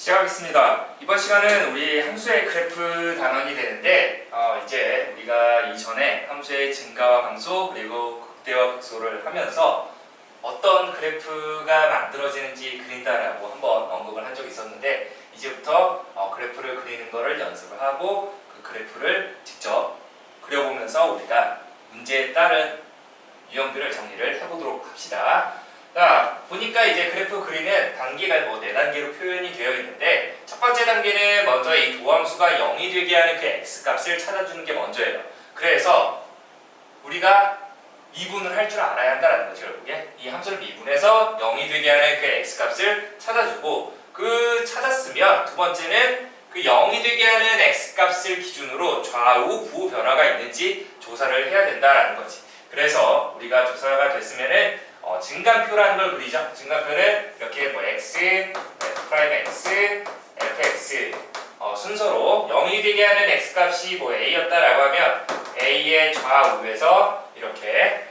시작하겠습니다. 이번 시간은 우리 함수의 그래프 단원이 되는데 이제 우리가 이전에 함수의 증가와 감소 그리고 극대와 극소를 하면서 어떤 그래프가 만들어지는지 그린다라고 한번 언급을 한 적이 있었는데 이제부터 그래프를 그리는 거를 연습을 하고 그 그래프를 직접 그려보면서 우리가 문제에 따른 유형들을 정리를 해보도록 합시다. 자, 보니까 이제 그래프 그리는 단계가 4단계로 표현이 되어 있는데 첫 번째 단계는 먼저 이 도함수가 0이 되게 하는 그 x값을 찾아주는 게 먼저예요. 그래서 우리가 미분을 할 줄 알아야 한다는 거죠. 결국에 이 함수를 미분해서 0이 되게 하는 그 x값을 찾아주고 그 찾았으면 두 번째는 그 0이 되게 하는 x값을 기준으로 좌우 부호 변화가 있는지 조사를 해야 된다는 거지. 그래서 우리가 조사가 됐으면은 증간표라는 걸 그리죠. 증간표는 이렇게 x, f'x, fx 순서로 0이 되게 하는 x값이 a였다라고 하면 a의 좌우에서 이렇게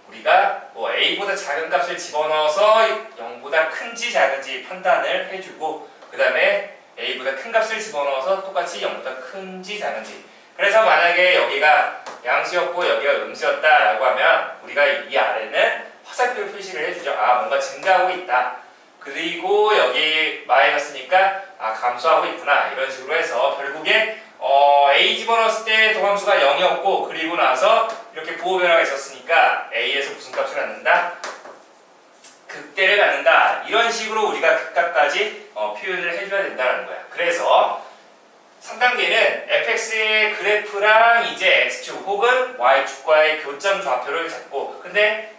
우리가 a보다 작은 값을 집어넣어서 0보다 큰지 작은지 판단을 해주고 그 다음에 a보다 큰 값을 집어넣어서 똑같이 0보다 큰지 작은지. 그래서 만약에 여기가 양수였고 여기가 음수였다라고 하면 우리가 이 아래는 화살표를 표시를 해주죠. 뭔가 증가하고 있다. 그리고 여기 마이너스니까 감소하고 있구나. 이런 식으로 해서 결국에 a 집어넣었을 때 도함수가 0이었고 그리고 나서 이렇게 부호 변화가 있었으니까 a에서 무슨 값을 갖는다? 극대를 갖는다. 이런 식으로 우리가 극값까지 표현을 해줘야 된다는 거야. 그래서 3단계는 fx의 그래프랑 이제 x축 혹은 y축과의 교점 좌표를 잡고 근데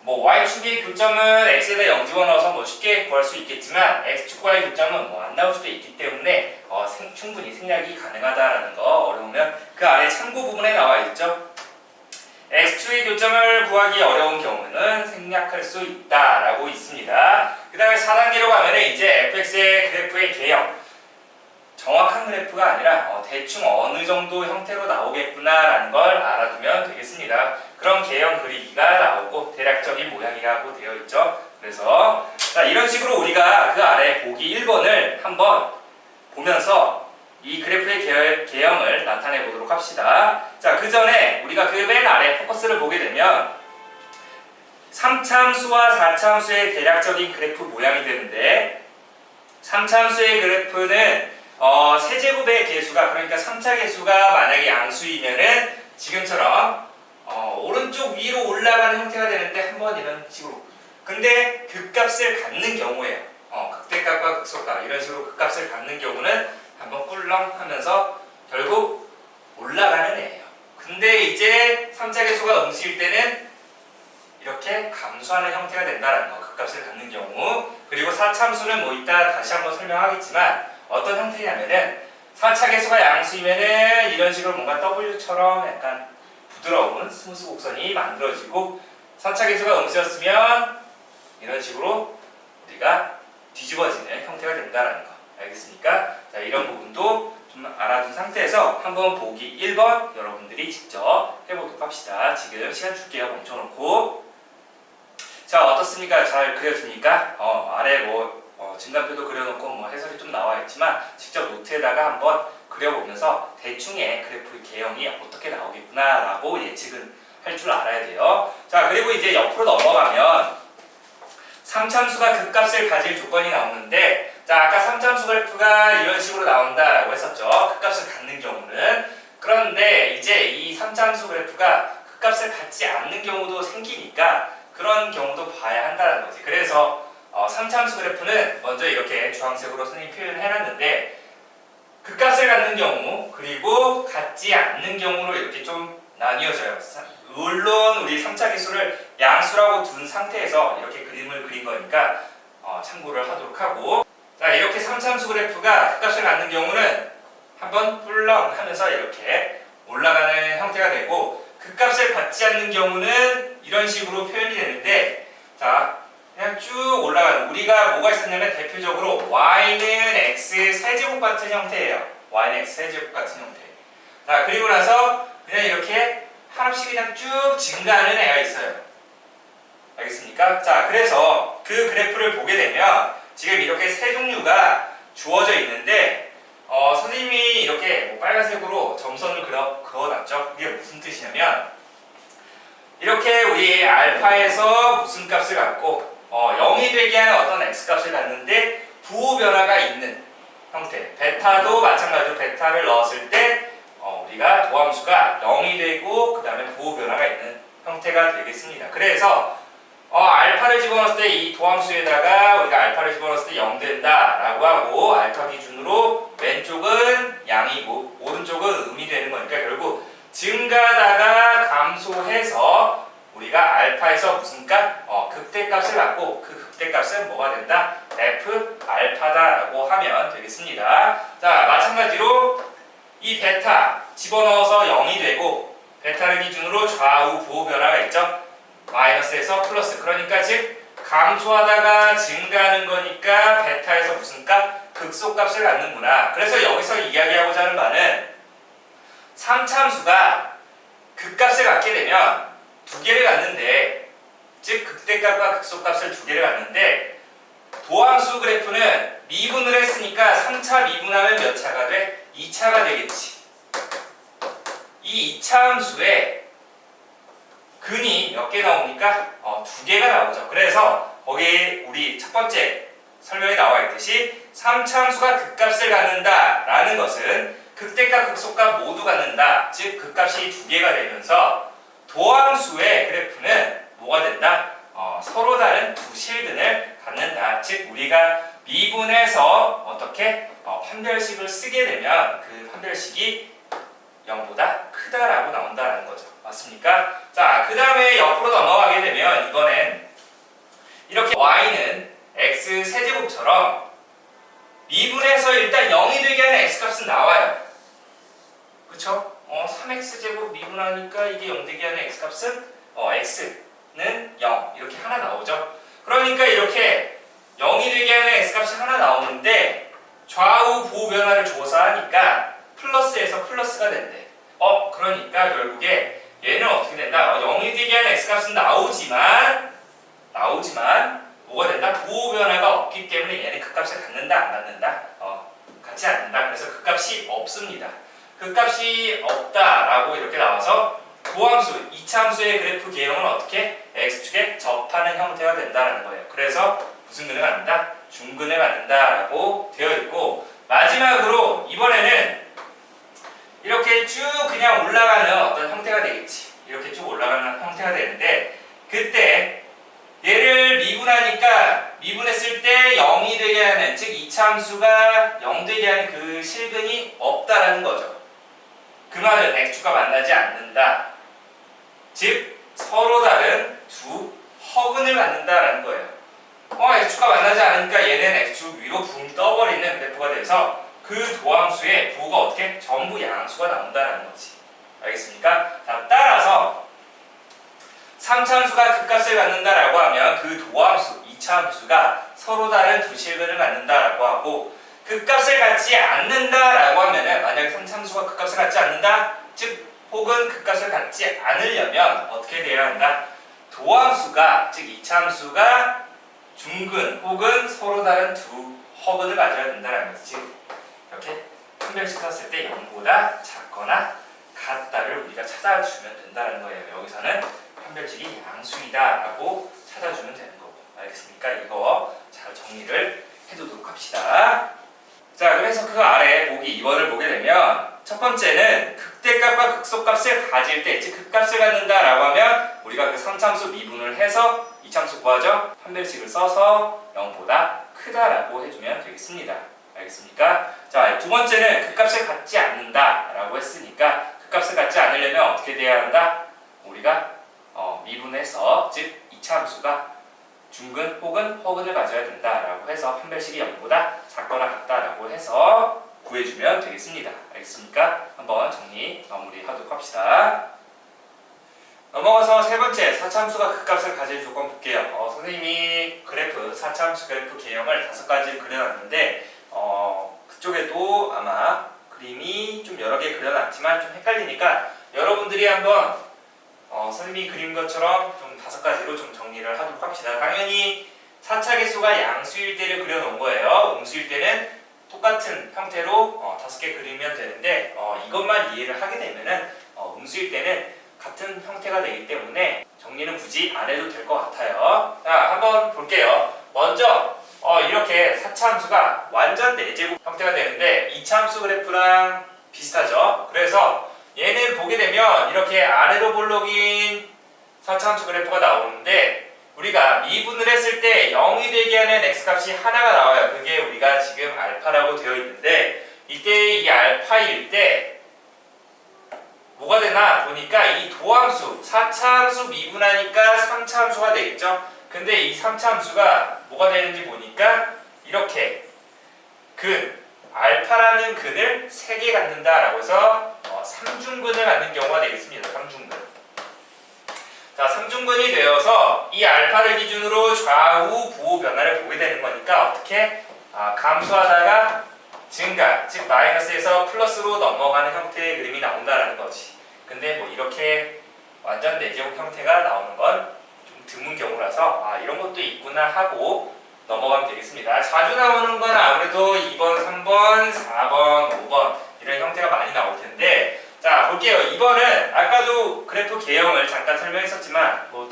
y축의 교점은 x에다 0 집어넣어서 쉽게 구할 수 있겠지만 x축과의 교점은 안 나올 수도 있기 때문에 충분히 생략이 가능하다라는 거 어려우면 그 아래 참고 부분에 나와 있죠. x축의 교점을 구하기 어려운 경우는 생략할 수 있다라고 있습니다. 그 다음에 4단계로 가면 이제 fx의 그래프의 개형 정확한 그래프가 아니라 대충 어느 정도 형태로 나오겠구나라는 걸 알아두면 되겠습니다. 그런 개형 그리기가 나오고 대략적인 모양이라고 되어 있죠. 그래서 이런 식으로 우리가 그 아래 보기 1번을 한번 보면서 이 그래프의 개형을 나타내 보도록 합시다. 자, 그 전에 우리가 그 맨 아래 포커스를 보게 되면 3차함수와 4차함수의 대략적인 그래프 모양이 되는데 3차함수의 그래프는 세제곱의 개수가 그러니까 3차 개수가 만약에 양수이면은 지금처럼 오른쪽 위로 올라가는 형태가 되는데 한번 이런 식으로 근데 극값을 갖는 경우에요. 극대값과 극소값 이런 식으로 극값을 갖는 경우는 한번 꿀렁 하면서 결국 올라가는 애예요. 근데 이제 3차 개수가 음수일 때는 이렇게 감소하는 형태가 된다는 거 극값을 갖는 경우. 그리고 4참수는 이따 다시 한번 설명하겠지만 어떤 형태냐면은 4차 개수가 양수이면은 이런 식으로 뭔가 W처럼 약간 부드러운 스무스 곡선이 만들어지고 4차 개수가 음수였으면 이런 식으로 우리가 뒤집어지는 형태가 된다는 거 알겠습니까? 자, 이런 부분도 좀 알아둔 상태에서 한번 보기 1번 여러분들이 직접 해보도록 합시다. 지금 시간 줄게요. 멈춰놓고. 자, 어떻습니까? 잘 그려집니까? 아래 증간표도 그려놓고 해설이 좀 나와 있지만 직접 노트에다가 한번 그려보면서 대충의 그래프의 개형이 어떻게 나오겠구나 라고 예측은 할 줄 알아야 돼요. 자, 그리고 이제 옆으로 넘어가면 3참수가 극값을 가질 조건이 나오는데 자, 아까 3참수 그래프가 이런 식으로 나온다라고 했었죠. 극값을 갖는 경우는. 그런데 이제 이 3참수 그래프가 극값을 갖지 않는 경우도 생기니까 그런 경우도 봐야 한다는 거지. 그래서 3참수 그래프는 먼저 이렇게 주황색으로 선생님이 표현을 해놨는데 극값을 갖는 경우 그리고 갖지 않는 경우로 이렇게 좀 나뉘어져요. 물론 우리 3차 개수를 양수라고 둔 상태에서 이렇게 그림을 그린 거니까 참고를 하도록 하고 자, 이렇게 3참수 그래프가 극값을 갖는 경우는 한번 뿔렁 하면서 이렇게 올라가는 형태가 되고 극값을 갖지 않는 경우는 이런 식으로 표현이 되는데 자, 그냥 쭉 올라가는 우리가 뭐가 있었냐면 대표적으로 y는 x 세제곱 같은 형태예요. y는 x 세제곱 같은 형태. 자, 그리고 나서 그냥 이렇게 한없이 그냥 쭉 증가하는 애가 있어요. 알겠습니까? 자, 그래서 그 그래프를 보게 되면 지금 이렇게 세 종류가 주어져 있는데 선생님이 이렇게 뭐 빨간색으로 점선을 그어놨죠. 그게 무슨 뜻이냐면 이렇게 우리 알파에서 무슨 값을 갖고 0이 되게 하는 어떤 x값을 갖는데 부호 변화가 있는 형태. 베타도 마찬가지로 베타를 넣었을 때 우리가 도함수가 0이 되고 그 다음에 부호 변화가 있는 형태가 되겠습니다. 그래서 알파를 집어넣었을 때 이 도함수에다가 우리가 알파를 집어넣었을 때 0 된다 라고 하고 알파 기준으로 왼쪽은 양이고 오른쪽은 음이 되는 거니까 결국 증가하다가 감소해서 우리가 알파에서 무슨 값? 극대값을 갖고 그 극대값은 뭐가 된다? F 알파다라고 하면 되겠습니다. 자, 마찬가지로 이 베타 집어넣어서 0이 되고 베타를 기준으로 좌우 부호 변화가 있죠. 마이너스에서 플러스. 그러니까 즉 감소하다가 증가하는 거니까 베타에서 무슨 값? 극소값을 갖는구나. 그래서 여기서 이야기하고자 하는 바는 상참수가 극값을 갖게 되면 두 개를 갖는데 즉 극대값과 극소값을 두 개를 갖는데 도함수 그래프는 미분을 했으니까 3차 미분하면 몇 차가 돼? 2차가 되겠지. 이 2차 함수에 근이 몇 개 나오니까 두 개가 나오죠. 그래서 거기 우리 첫 번째 설명에 나와 있듯이 3차 함수가 극값을 갖는다 라는 것은 극대값, 극소값 모두 갖는다. 즉 극값이 두 개가 되면서 도함수의 그래프는 뭐가 된다? 서로 다른 두 실근을 갖는다. 즉 우리가 미분해서 어떻게 판별식을 쓰게 되면 그 판별식이 0보다 크다라고 나온다는 거죠. 맞습니까? 자, 그 다음에 옆으로 넘어가게 되면 이번엔 이렇게 y는 x 세제곱처럼 미분해서 일단 0이 되게 하는 x값은 나와요. 그쵸? 3x제곱 미분하니까 이게 0 되게 하는 x값은 x는 0 이렇게 하나 나오죠. 그러니까 이렇게 0이 되게 하는 x값이 하나 나오는데 좌우 부호 변화를 조사하니까 플러스에서 플러스가 된대. 그러니까 결국에 얘는 어떻게 된다? 0이 되게 하는 x값은 나오지만 뭐가 된다? 부호 변화가 없기 때문에 얘는 극값을 갖는다 안 갖는다? 갖지 않는다. 그래서 극값이 없습니다. 극값이 없다라고 이렇게 나와서 도함수, 이차함수의 그래프 개형은 어떻게? x축에 접하는 형태가 된다는 거예요. 그래서 무슨 근을 갖는다? 중근을 갖는다라고 되어 있고 마지막으로 이번에는 이렇게 쭉 그냥 올라가는 어떤 형태가 되겠지. 이렇게 쭉 올라가는 형태가 되는데 그때 얘를 미분하니까 미분했을 때 0이 되게 하는 즉 이차함수가 0 되게 하는 그 실근이 없다라는 거죠. 그 말은 x축과 만나지 않는다. 즉 서로 다른 두 허근을 갖는다라는 거예요. x축과 만나지 않으니까 얘는 x축 위로 붕 떠버리는 그래프가 돼서 그 도함수의 부호가 어떻게? 전부 양수가 나온다는 거지. 알겠습니까? 자, 따라서 3차 함수가 극값을 갖는다라고 하면 그 도함수, 2차 함수가 서로 다른 두 실근을 갖는다라고 하고 극값을 갖지 않는다라고 하면은 만약에 3차 함수가 극값을 갖지 않는다? 즉 혹은 극값을 갖지 않으려면 어떻게 돼야 한다? 도함수가 즉 2차 함수가 중근 혹은 서로 다른 두 허근을 가져야 된다는 거지. 즉 이렇게 판별식 썼을 때 0보다 작거나 같다를 우리가 찾아주면 된다는 거예요. 여기서는 판별식이 양수이다라고 찾아주면 되는 거고. 알겠습니까? 이거 잘 정리를 해두도록 합시다. 자, 그래서 그 아래 보기 2번을 보게 되면 첫 번째는 극대값과 극소값을 가질 때, 즉 극값을 갖는다라고 하면 우리가 그 3참수 미분을 해서 2참수 구하죠. 판별식을 써서 0보다 크다라고 해주면 되겠습니다. 알겠습니까? 자, 두 번째는 극값을 갖지 않는다라고 했으니까 극값을 갖지 않으려면 어떻게 돼야 한다? 우리가 미분해서 즉 2차 함수가 중근 혹은 허근을 가져야 된다라고 해서 판별식이 0보다 작거나 같다라고 해서 구해주면 되겠습니다. 알겠습니까? 한번 정리 마무리하도록 합시다. 넘어가서 세 번째 4차 함수가 극값을 가질 조건 볼게요. 선생님이 그래프 4차 함수 그래프 개형을 5가지를 그려놨는데 그쪽에도 아마 그림이 좀 여러 개 그려놨지만 좀 헷갈리니까 여러분들이 한번 선생님이 그린 것처럼 좀 5가지로 좀 정리를 하도록 합시다. 당연히 4차 개수가 양수일 때를 그려놓은 거예요. 음수일 때는 똑같은 형태로 5개 그리면 되는데 이것만 이해를 하게 되면은 음수일 때는 같은 형태가 되기 때문에 정리는 굳이 안 해도 될 것 같아요. 자, 한번 볼게요. 먼저 이렇게 4차 함수가 완전 4제곱 형태가 되는데 2차 함수 그래프랑 비슷하죠. 그래서 얘는 보게 되면 이렇게 아래로 볼록인 4차 함수 그래프가 나오는데 우리가 미분을 했을 때 0이 되게 하는 x값이 하나가 나와요. 그게 우리가 지금 알파라고 되어 있는데 이때 이 알파일 때 뭐가 되나 보니까 이 도함수 4차 함수 미분하니까 3차 함수가 되겠죠. 근데 이 3차 함수가 뭐가 되는지 보니까 이렇게 알파라는 근을 3개 갖는다라고 해서 3중근을 갖는 경우가 되겠습니다. 3중근. 자, 3중근이 되어서 이 알파를 기준으로 좌우 부호 변화를 보게 되는 거니까 어떻게 감소하다가 증가, 즉 마이너스에서 플러스로 넘어가는 형태의 그림이 나온다라는 거지. 근데 뭐 이렇게 완전 4제곱 형태가 나오는 건 좀 드문 경우라서 이런 것도 있구나 하고 넘어가면 되겠습니다. 자주 나오는 건 아무래도 2번, 3번, 4번, 5번 이런 형태가 많이 나올 텐데 자, 볼게요. 2번은 아까도 그래프 개형을 잠깐 설명했었지만 뭐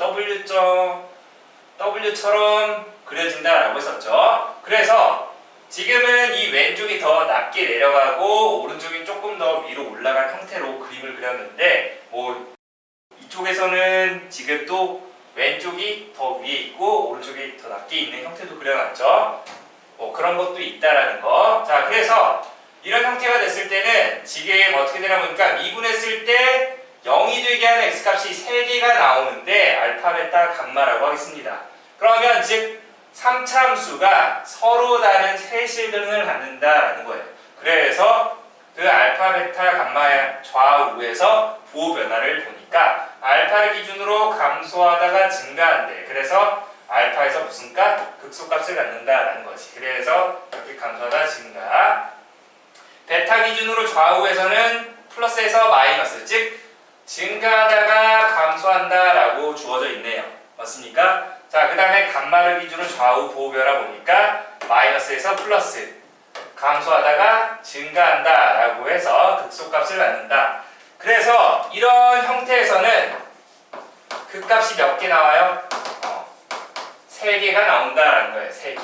W처럼 그려진다라고 했었죠. 그래서 지금은 이 왼쪽이 더 낮게 내려가고 오른쪽이 조금 더 위로 올라간 형태로 그림을 그렸는데 뭐 이쪽에서는 지금 또 왼쪽이 더 위에 있고 오른쪽이 더 낮게 있는 형태도 그려놨죠. 뭐 그런 것도 있다라는 거. 자, 그래서 이런 형태가 됐을 때는 지금 어떻게 되나 보니까 미분했을 때 0이 되게 하는 x값이 3개가 나오는데 알파, 베타, 감마라고 하겠습니다. 그러면 즉 3차 함수가 서로 다른 세실근을 갖는다라는 거예요. 그래서 그 알파, 베타, 감마 좌우에서 부호 변화를 보니까 알파를 기준으로 감소하다가 증가한대. 그래서 알파에서 무슨 값? 극소값을 갖는다라는 거지. 그래서 이렇게 감소하다 증가. 베타 기준으로 좌우에서는 플러스에서 마이너스, 즉 증가하다가 감소한다라고 주어져 있네요. 맞습니까? 자, 그 다음에 감마를 기준으로 좌우 부호 변화 보니까 마이너스에서 플러스, 감소하다가 증가한다라고 해서 극소값을 갖는다. 그래서 이런 형태에서는 그 값이 몇 개 나와요? 3개가 나온다라는 거예요. 3개.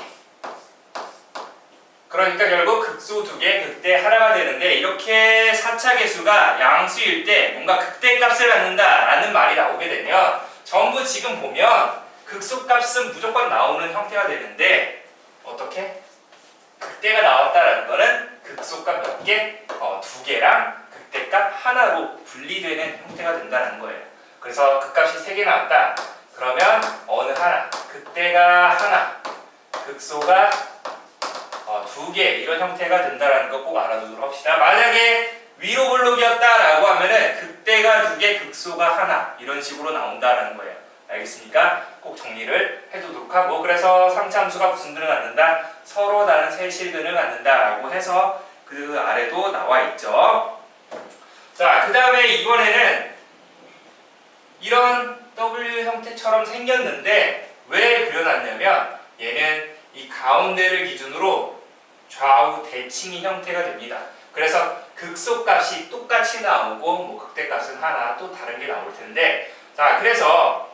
그러니까 결국 극소 2개, 극대 하나가 되는데 이렇게 4차 계수가 양수일 때 뭔가 극대값을 갖는다라는 말이 나오게 되면 전부 지금 보면 극소값은 무조건 나오는 형태가 되는데 어떻게? 극대가 나왔다라는 거는 극소값 몇 개? 2개랑 극대값 하나로 분리되는 형태가 된다는 거예요. 그래서 극값이 3개 나왔다. 그러면 어느 하나? 극대가 하나, 극소가 2개 이런 형태가 된다는 거 꼭 알아두도록 합시다. 만약에 위로 볼록이었다라고 하면은 극대가 2개, 극소가 하나 이런 식으로 나온다라는 거예요. 알겠습니까? 꼭 정리를 해두도록 하고 그래서 3차 함수가 무슨 근을 갖는다? 서로 다른 세실근을 갖는다라고 해서 그 아래도 나와 있죠. 자, 그 다음에 이번에는 이런 W 형태처럼 생겼는데 왜 그려놨냐면 얘는 이 가운데를 기준으로 좌우 대칭이 형태가 됩니다. 그래서 극소값이 똑같이 나오고 뭐 극대값은 하나 또 다른 게 나올 텐데 자, 그래서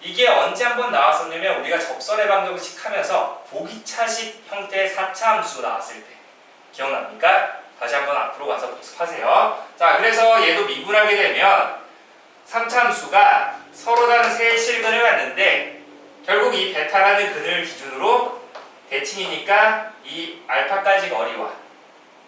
이게 언제 한번 나왔었냐면 우리가 접선의 방정식 하면서 보기차식 형태의 4차 함수 나왔을 때 기억납니까? 다시 한번 앞으로 가서 복습하세요. 자, 그래서 얘도 미분하게 되면 3차 함수가 서로 다른 세 실근을 갖는데 결국 이 베타라는 근을 기준으로 대칭이니까 이 알파까지 거리와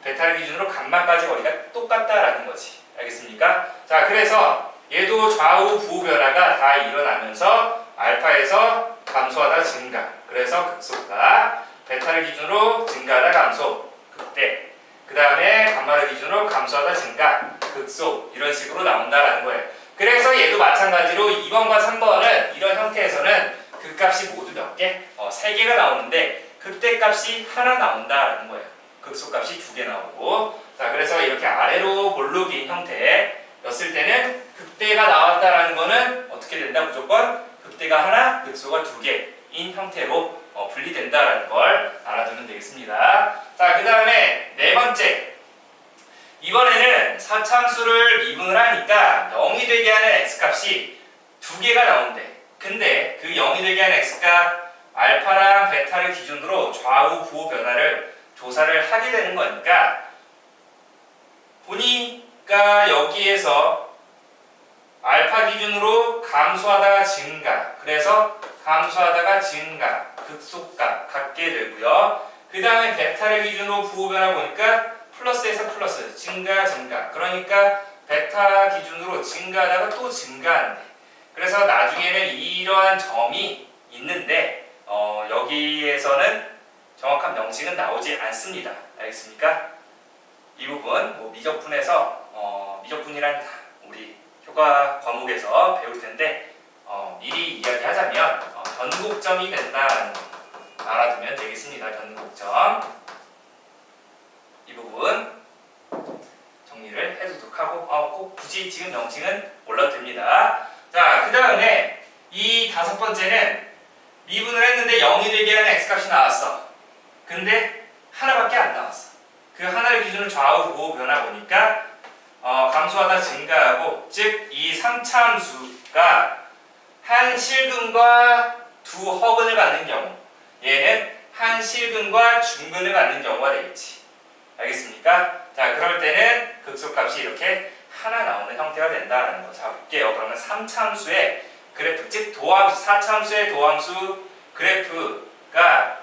베타를 기준으로 감마까지 거리가 똑같다라는 거지. 알겠습니까? 자, 그래서 얘도 좌우 부호 변화가 다 일어나면서 알파에서 감소하다 증가. 그래서 극소가 베타를 기준으로 증가하다 감소, 극대. 그 다음에 감마를 기준으로 감소하다 증가, 극소. 이런 식으로 나온다라는 거예요. 그래서 얘도 마찬가지로 2번과 3번은 이런 형태에서는 그 값이 모두 몇 개? 3개가 나오는데 극대값이 하나 나온다라는 거예요. 극소값이 2개 나오고 자, 그래서 이렇게 아래로 볼록인 형태였을 때는 극대가 나왔다라는 거는 어떻게 된다? 무조건 극대가 하나, 극소가 2개인 형태로 분리된다라는 걸 알아두면 되겠습니다. 자, 그 다음에 네 번째. 이번에는 사차함수를 미분을 하니까 0이 되게 하는 x값이 두 개가 나온대. 근데 그 0이 되게 하는 x값 알파랑 베타를 기준으로 좌우 부호 변화를 조사를 하게 되는 거니까 보니까 여기에서 알파 기준으로 감소하다가 증가, 그래서 감소하다가 증가, 극속값 갖게 되고요. 그 다음에 베타를 기준으로 부호 변화 보니까 플러스에서 플러스, 증가, 증가. 그러니까 베타 기준으로 증가하다가 또 증가한대. 그래서 나중에는 이러한 점이 있는데 여기에서는 정확한 명칭은 나오지 않습니다. 알겠습니까? 이 부분 미적분에서 미적분이란 우리 효과 과목에서 배울 텐데 미리 이야기하자면 변곡점이 된다는 거 알아두면 되겠습니다. 변곡점. 이 부분 정리를 해두도록 하고 꼭 굳이 지금 명칭은 몰라도 됩니다. 자, 그 다음에 이 다섯 번째는 미분을 했는데 0이 되게 하는 x값이 나왔어. 근데 하나밖에 안 나왔어. 그 하나를 기준으로 좌우 부호 변화 보니까 감소하다 증가하고, 즉 이 3차함수가 한 실근과 두 허근을 갖는 경우, 얘는 한 실근과 중근을 갖는 경우가 되겠지. 알겠습니까? 자, 그럴 때는 극소값이 이렇게 하나 나오는 형태가 된다는 거. 자, 볼게요. 그러면 3차함수의 그래프, 즉 도함수, 4차함수의 도함수 그래프가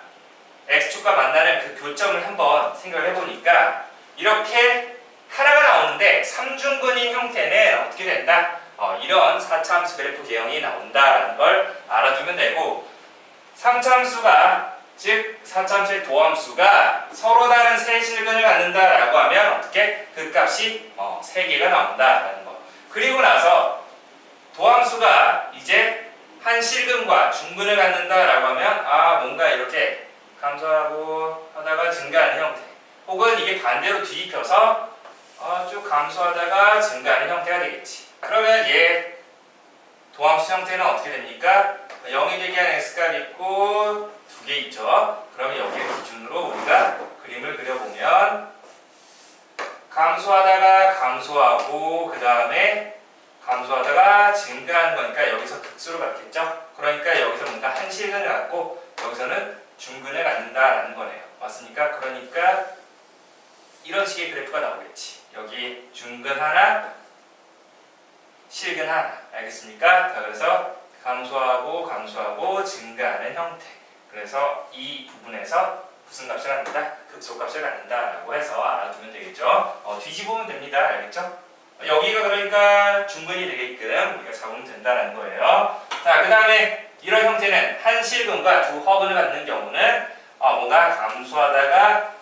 x축과 만나는 그 교점을 한번 생각을 해보니까 이렇게 하나가 나오는데 3중근인 형태는 어떻게 된다? 이런 4차함수 그래프 개형이 나온다는 걸 알아두면 되고, 3차함수가 즉 4차함수의 도함수가 서로 다른 세 실근을 갖는다라고 하면 어떻게? 그 값이 3개가 나온다라는 거. 그리고 나서 도함수가 이제 한 실근과 중근을 갖는다라고 하면 뭔가 이렇게 감소하고 하다가 증가하는 형태, 혹은 이게 반대로 뒤집혀서 쭉 감소하다가 증가하는 형태가 되겠지. 그러면 얘 도함수 형태는 어떻게 됩니까? 0이 되게 하는 x값 있고 두 개 있죠. 그러면 여기에 기준으로 우리가 그림을 그려보면 감소하다가 감소하고 그 다음에 감소하다가 증가하는 거니까 여기서 극수를 갖겠죠. 그러니까 여기서 뭔가 한 실근을 갖고 여기서는 중근을 갖는다라는 거네요. 맞습니까? 그러니까 이런 식의 그래프가 나오겠지. 여기 중근 하나, 실근 하나. 알겠습니까? 자, 그래서 감소하고 감소하고 증가하는 형태. 그래서 이 부분에서 무슨 값을 갖는다? 극소값을 갖는다라고 해서 알아두면 되겠죠. 뒤집으면 됩니다. 알겠죠? 여기가 그러니까 중근이 되게끔 우리가 잡으면 된다는 거예요. 자, 그 다음에 이런 형태는 한 실근과 두 허근을 갖는 경우는 뭔가 감소하다가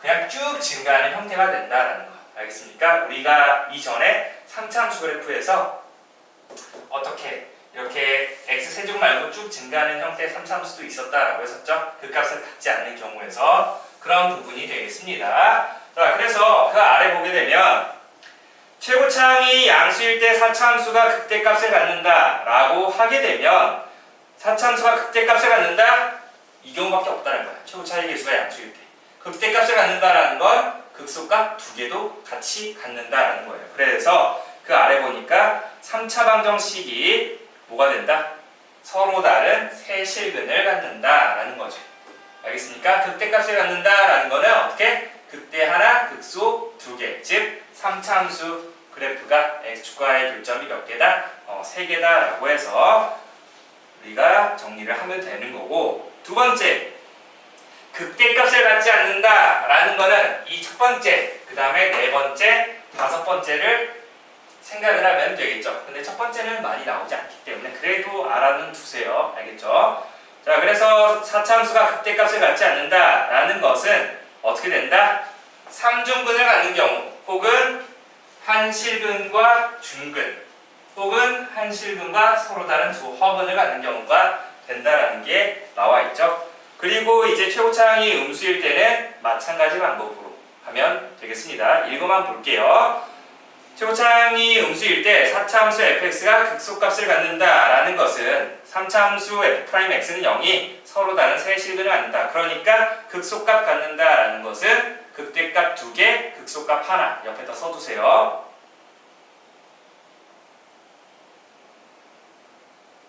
그냥 쭉 증가하는 형태가 된다는 거. 알겠습니까? 우리가 이전에 3차함수 그래프에서 어떻게 이렇게 x세제곱 말고 쭉 증가하는 형태의 3차함수도 있었다라고 했었죠. 그 값을 갖지 않는 경우에서 그런 부분이 되겠습니다. 자, 그래서 그 아래 보게 되면 최고차항이 양수일 때 4차함수가 극대값을 갖는다라고 하게 되면 4차함수가 극대값을 갖는다? 이 경우밖에 없다는 거야. 최고차항의 개수가 양수일 때. 극대값을 갖는다라는 건 극소값 두 개도 같이 갖는다라는 거예요. 그래서 그 아래 보니까 3차 방정식이 뭐가 된다? 서로 다른 세 실근을 갖는다라는 거죠. 알겠습니까? 극대값을 갖는다라는 거는 어떻게? 극대 하나, 극소 두 개. 즉 3차함수 그래프가 x축과의 교점이 몇 개다? 3개다라고 해서 우리가 정리를 하면 되는 거고, 두 번째, 극대값을 갖지 않는다라는 거는 이 첫 번째, 그 다음에 네 번째, 다섯 번째를 생각을 하면 되겠죠. 근데 첫 번째는 많이 나오지 않기 때문에 그래도 알아는 두세요. 알겠죠? 자, 그래서 4차함수가 극대값을 갖지 않는다라는 것은 어떻게 된다? 3중근을 갖는 경우, 혹은 한 실근과 중근, 혹은 한 실근과 서로 다른 두 허근을 갖는 경우가 된다라는 게 나와 있죠. 그리고 이제 최고차항이 음수일 때는 마찬가지 방법으로 하면 되겠습니다. 읽어만 볼게요. 최고차항이 음수일 때 4차 함수 fx가 극소값을 갖는다라는 것은 3차 함수 f'x는 0이 서로 다른 세 실근을 갖는다. 그러니까 극소값 갖는다라는 것은 극대값 2개, 극소값 하나 옆에다 써두세요.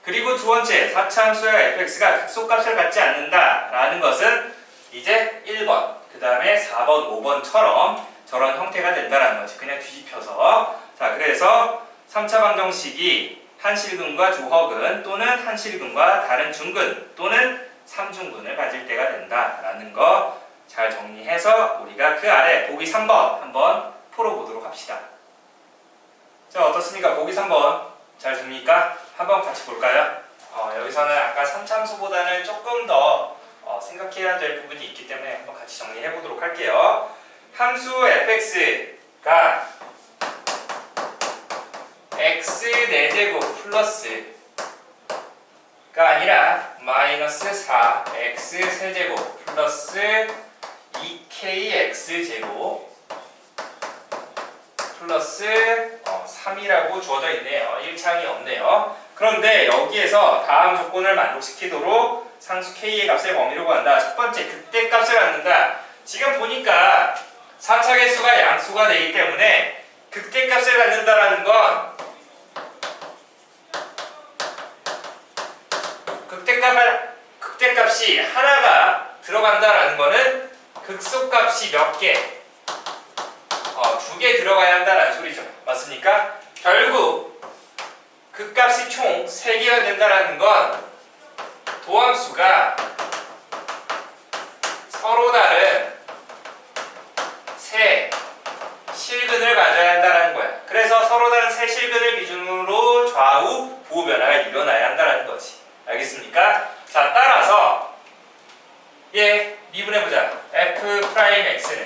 그리고 두 번째, 4차 함수의 fx가 극소값을 갖지 않는다라는 것은 이제 1번, 그 다음에 4번, 5번처럼 저런 형태가 된다라는 거지. 그냥 뒤집혀서. 자, 그래서 3차 방정식이 한실근과 조허근 또는 한실근과 다른 중근 또는 삼중근을 가질 때가 된다라는 거 잘 정리해서 우리가 그 아래 보기 3번 한번 풀어보도록 합시다. 자, 어떻습니까? 보기 3번 잘 됩니까? 한번 같이 볼까요? 여기서는 아까 3차 함수보다는 조금 더 생각해야 될 부분이 있기 때문에 한번 같이 정리해 보도록 할게요. 함수 fx가 x 4제곱 플러스가 아니라 마이너스 4x 세제곱 플러스 2kx제곱 플러스 3이라고 주어져 있네요. 1차항이 없네요. 그런데 여기에서 다음 조건을 만족시키도록 상수 k의 값을 범위로 구한다. 첫 번째, 극대값을 갖는다. 지금 보니까 4차 개수가 양수가 되기 때문에 극대값을 갖는다라는 건 극대값이 하나가 들어간다라는 거는 극소값이 몇 개? 2개 들어가야 한다는 소리죠. 맞습니까? 결국 극값이 총 3개가 된다는 건 도함수가 서로 다른 세 실근을 가져야 한다는 거야. 그래서 서로 다른 세 실근을 기준으로 좌우 부호 변화가 일어나야 한다는 거지. 알겠습니까? 자, 따라서 미분해보자. f'x는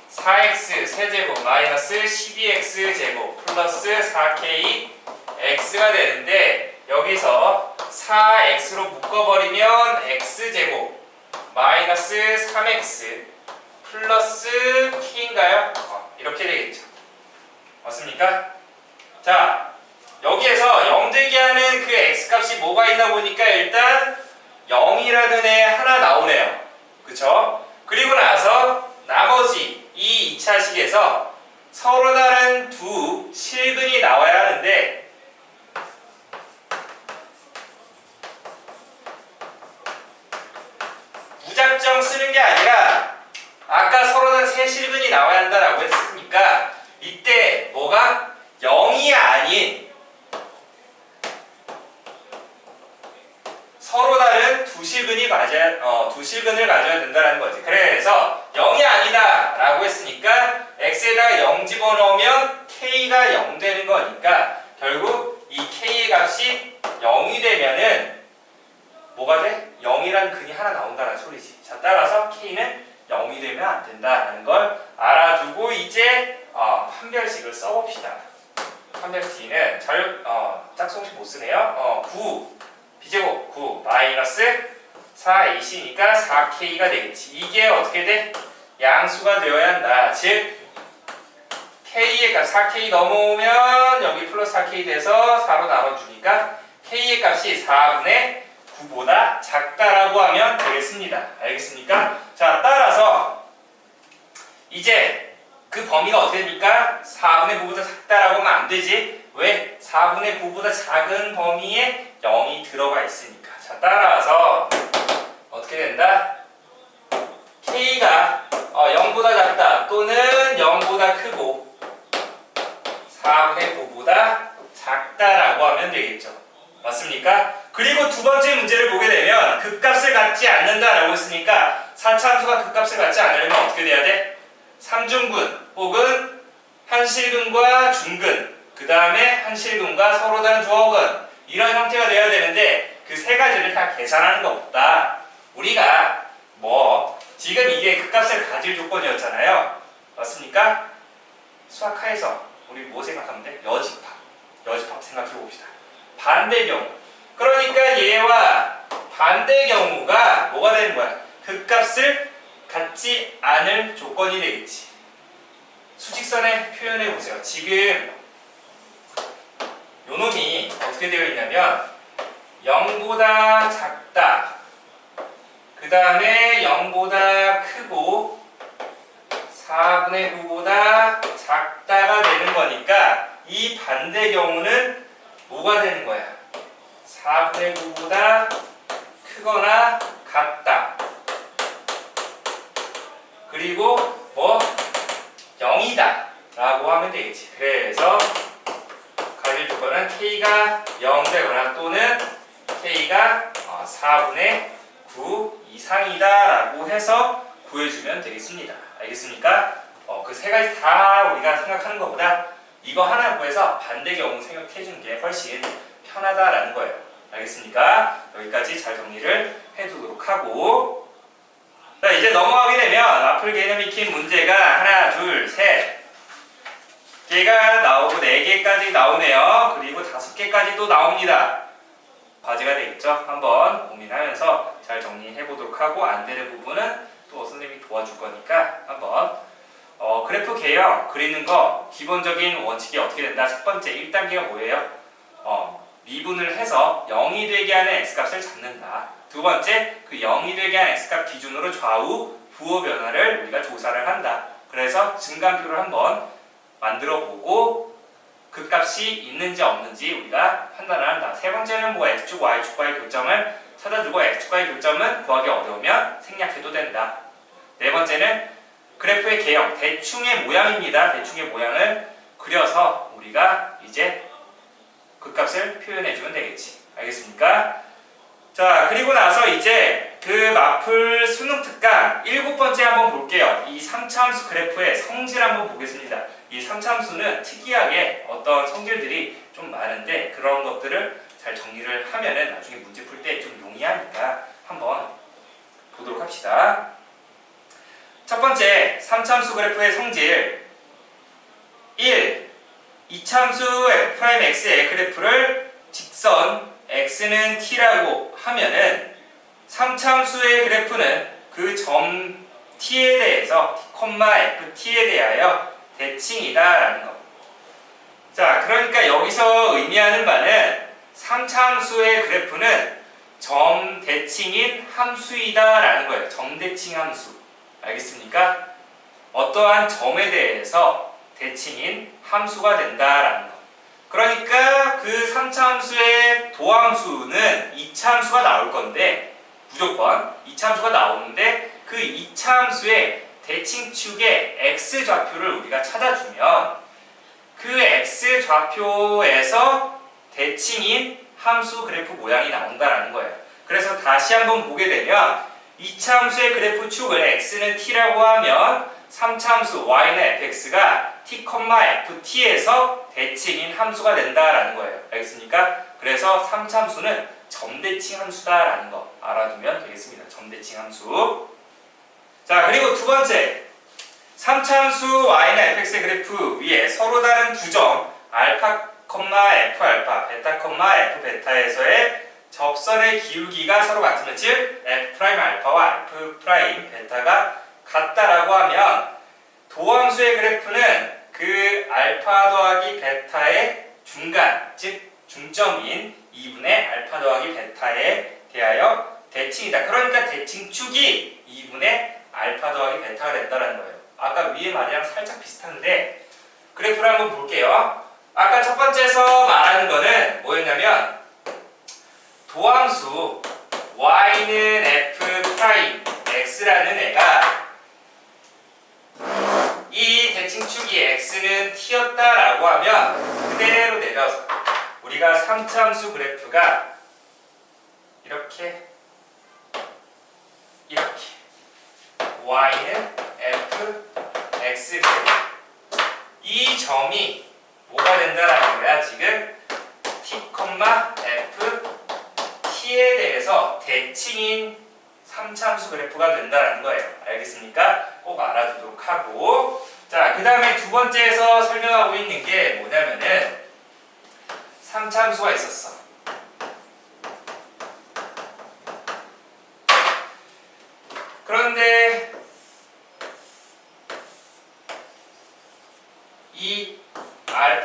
4x 세제곱 마이너스 12x 제곱 플러스 4k x가 되는데 여기서 4x로 묶어버리면 x제곱 마이너스 3x 플러스 k인가요? 이렇게 되겠죠. 맞습니까? 자, 여기에서 0 되게 하는 그 x값이 뭐가 있나 보니까 일단 0이라는 애 하나 나오네요. 그쵸? 그리고 나서 나머지 이 2차식에서 서로 다른 두 실근이 나와야 하는데 무작정 쓰는 게 아니라 아까 서로 다른 세 실근이 나와야 한다라고 했으니까 이때 뭐가 0이 아닌 서로 다른 두 실근을 가져야 된다는 거지. 그래서 0이 아니다 라고 했으니까 x에다가 0 집어넣으면 k가 0 되는 거니까 결국 이 k의 값이 0이 되면은 뭐가 돼? 0이라는 근이 하나 나온다는 소리지. 자, 따라서 k는 0이 되면 안 된다는 걸 알아두고 이제 판별식을 써봅시다. 판별식은 짝송식 못 쓰네요. 9 b제곱 9 마이너스 4ac니까 4k가 되겠지. 이게 어떻게 돼? 양수가 되어야 한다. 즉 k의 값 4k 넘어오면 여기 플러스 4k 돼서 4로 나눠주니까 k의 값이 4분의 9보다 작다라고 하면 되겠습니다. 알겠습니까? 자, 따라서 이제 그 범위가 어떻게 됩니까? 4분의 9보다 작다라고 하면 안 되지. 왜? 4분의 9보다 작은 범위에 0이 들어가 있으니까. 자, 따라서 어떻게 된다? k가 0보다 작다 또는 0보다 크고 4분의 9보다 작다라고 하면 되겠죠. 맞습니까? 그리고 두 번째 문제를 보게 되면 극값을 갖지 않는다라고 했으니까 4차 함수가 극값을 갖지 않으려면 어떻게 돼야 돼? 삼중근 혹은 한실근과 중근 그 다음에 한실근과 서로 다른 조허근 이런 형태가 되어야 되는데 그 세 가지를 다 계산하는 것보다 우리가 지금 이게 극값을 가질 조건이었잖아요. 맞습니까? 수학하에서 우리 뭐 생각하면 돼? 여집합 생각해 봅시다. 반대 경우. 그러니까 얘와 반대 경우가 뭐가 되는 거야? 극값을 갖지 않을 조건이 되겠지. 수직선에 표현해 보세요. 지금 요 놈이 어떻게 되어 있냐면 0보다 작다, 그 다음에 0보다 크고 4분의 9보다 작다가 되는 거니까 이 반대 경우는 뭐가 되는 거야? 4분의 9보다 크거나 같다. 그리고 뭐 0이다 라고 하면 되겠지. 그래서 가질 조건은 K가 0 되거나 또는 K가 4분의 9 이상이다 라고 해서 구해주면 되겠습니다. 알겠습니까? 그 세 가지 다 우리가 생각하는 것보다 이거 하나 구해서 반대 경우 생각해주는 게 훨씬 편하다라는 거예요. 알겠습니까? 여기까지 잘 정리를 해두도록 하고, 자, 이제 넘어가게 되면 와플 개념 익힌 문제가 하나, 둘, 셋 개가 나오고 4개까지 나오네요. 그리고 5개까지도 나옵니다. 과제가 되겠죠? 한번 고민하면서 잘 정리해보도록 하고, 안 되는 부분은 또 선생님이 도와줄 거니까 한번 그래프 개형 그리는 거 기본적인 원칙이 어떻게 된다? 첫 번째 1단계가 뭐예요? 미분을 해서 0이 되게 하는 x값을 잡는다. 두 번째, 그 0이 되게 하는 x값 기준으로 좌우 부호 변화를 우리가 조사를 한다. 그래서 증감표를 한번 만들어 보고 그 값이 있는지 없는지 우리가 판단을 한다. 세 번째는 뭐 x축, y축과의 교점을 찾아주고 x축과의 교점은 구하기 어려우면 생략해도 된다. 네 번째는 그래프의 개형, 대충의 모양입니다. 대충의 모양을 그려서 우리가 이제 그 값을 표현해주면 되겠지. 알겠습니까? 자, 그리고 나서 이제 그 마플 수능 특강 7번째 한번 볼게요. 이 3차함수 그래프의 성질 한번 보겠습니다. 이 3차함수는 특이하게 어떤 성질들이 좀 많은데 그런 것들을 잘 정리를 하면은 나중에 문제 풀 때 좀 용이하니까 한번 보도록 합시다. 첫 번째 3차함수 그래프의 성질 1. 이차함수 f'x의 그래프를 직선 x는 t라고 하면은 3차함수의 그래프는 그 점 t에 대해서 t,ft에 대하여 대칭이다 라는 거. 자, 그러니까 여기서 의미하는 바는 3차함수의 그래프는 점 대칭인 함수이다 라는 거예요. 점 대칭 함수. 알겠습니까? 어떠한 점에 대해서 대칭인 함수가 된다라는 거. 그러니까 그 3차 함수의 도함수는 2차 함수가 나올 건데 무조건 2차 함수가 나오는데 그 2차 함수의 대칭축의 x 좌표를 우리가 찾아주면 그 x 좌표에서 대칭인 함수 그래프 모양이 나온다라는 거예요. 그래서 다시 한번 보게 되면 2차 함수의 그래프 축을 x는 t라고 하면 3차 함수 y는 fx가 t, ft에서 대칭인 함수가 된다라는 거예요. 알겠습니까? 그래서 3차 함수는 점대칭 함수다라는 거 알아두면 되겠습니다. 점대칭 함수. 자, 그리고 두 번째 3차 함수 y는 fx의 그래프 위에 서로 다른 두 점 알파, f알파, 베타, f베타에서의 접선의 기울기가 서로 같으면 즉 f'알파와 f'베타가 같다라고 하면 도함수의 그래프는 그 알파 더하기 베타의 중간 즉 중점인 2분의 알파 더하기 베타에 대하여 대칭이다. 그러니까 대칭축이 2분의 알파 더하기 베타가 된다는 거예요. 아까 위에 말이랑 살짝 비슷한데 그래프를 한번 볼게요. 아까 첫 번째에서 말하는 거는 뭐였냐면 도함수 y는 f'x라는 애가 이 대칭축이 x는 t였다라고 하면 그대로 내려서 우리가 3차 함수 그래프가 이렇게 y는 fx 이 점이 뭐가 된다라는 거야? 지금 t, f t에 대해서 대칭인 3차 함수 그래프가 된다는 거예요. 알겠습니까? 꼭 알아두도록 하고, 자, 그 다음에 두 번째에서 설명하고 있는 게 뭐냐면은 3차 함수가 있었어. 그런데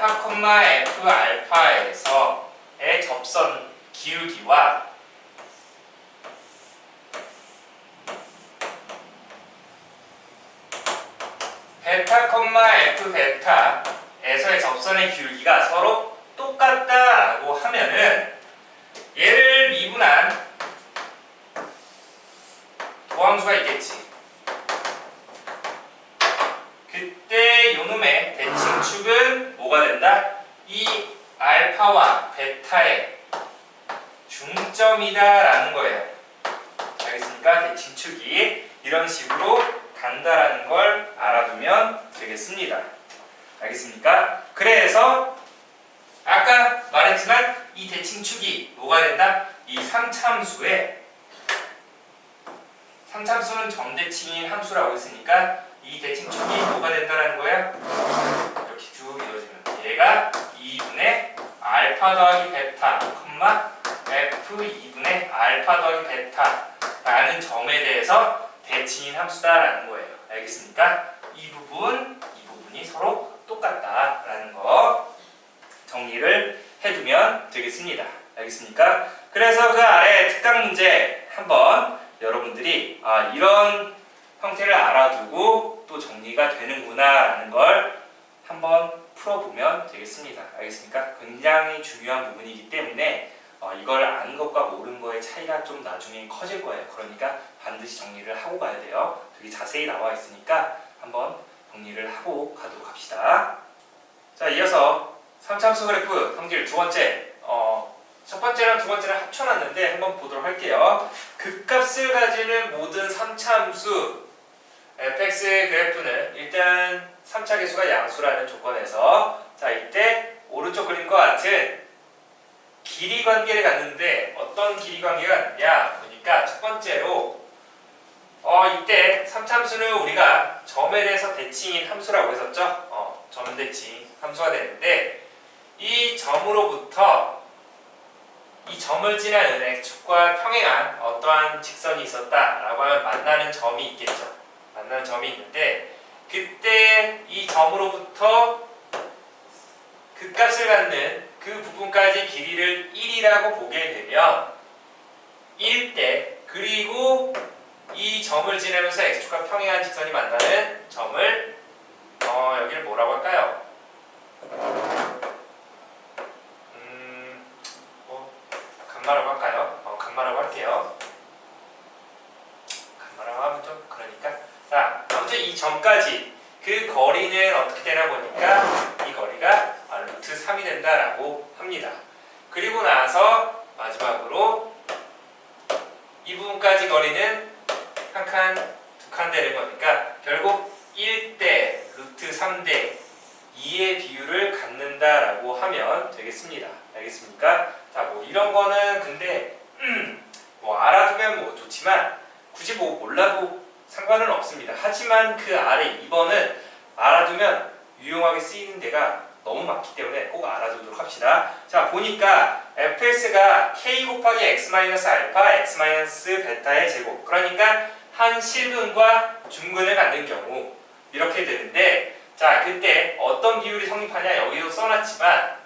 알파, F 알파에서의 접선 기울기와 베타, F 베타에서의 접선의 기울기가 서로 똑같다라고 하면은 얘를 미분한 도함수가 있겠지. 그때 요놈의 대칭축은 뭐가 된다? 이 알파와 베타의 중점이다라는 거예요. 알겠습니까? 대칭축이 이런 식으로 간다라는 걸 알아두면 되겠습니다. 알겠습니까? 그래서 아까 말했지만 이 대칭축이 뭐가 된다? 이 3참수의 3참수는 점대칭인 함수라고 했으니까 이 대칭축이 뭐가 된다는 거야? 이렇게 쭉 이루어지면 얘가 2분의 알파 더하기 베타, F 2분의 알파 더하기 베타라는 점에 대해서 대칭인 함수다라는 거예요. 알겠습니까? 이 부분이 서로 똑같다라는 거 정리를 해두면 되겠습니다. 알겠습니까? 그래서 그 아래 특강 문제 한번 여러분들이 이런 형태를 알아두고 또 정리가 되는구나라는 걸 한번 풀어보면 되겠습니다. 알겠습니까? 굉장히 중요한 부분이기 때문에 이걸 아는 것과 모르는 거의 차이가 좀 나중에 커질 거예요. 그러니까 반드시 정리를 하고 가야 돼요. 되게 자세히 나와 있으니까 한번 정리를 하고 가도록 합시다. 자, 이어서 3참수 그래프 성질 두 번째. 첫 번째랑 두 번째를 합쳐놨는데 한번 보도록 할게요. 극값을 가지는 모든 3참수 fx의 그래프는 일단 3차 계수가 양수라는 조건에서 자, 이때 오른쪽 그림과 같은 길이 관계를 갖는데 어떤 길이 관계가 있냐 보니까 첫 번째로 이때 3참수는 우리가 점에 대해서 대칭인 함수라고 했었죠. 점 대칭 함수가 되는데 이 점으로부터 이 점을 지나는 x축과 평행한 어떠한 직선이 있었다라고 하면 만나는 점이 있겠죠. 만나는 점이 있는데 그때 이 점으로부터 극값을 갖는 그 부분까지 길이를 1이라고 보게 되면 1대 그리고 이 점을 지나면서 x축과 평행한 직선이 만나는 점을 여기를 뭐라고 할까요? 감마라고 할까요? 감마라고 할게요. 감마라고 하면 좀 그러니까 자, 아무튼 이 점까지 그 거리는 어떻게 되나 보니까 이 거리가 루트 3이 된다라고 합니다. 그리고 나서 마지막으로 이 부분까지 거리는 한 칸, 두 칸 되는 거니까 결국 1대 루트 3대 2의 비율을 갖는다라고 하면 되겠습니다. 알겠습니까? 자, 뭐 이런 거는 근데 뭐 알아두면 뭐 좋지만 굳이 뭐 몰라도 상관은 없습니다. 하지만 그 아래 2번은 알아두면 유용하게 쓰이는 데가 너무 많기 때문에 꼭 알아두도록 합시다. 자, 보니까 fx가 k 곱하기 x-알파, x-베타의 제곱, 그러니까 한 실근과 중근을 갖는 경우 이렇게 되는데 자, 그때 어떤 비율이 성립하냐 여기도 써놨지만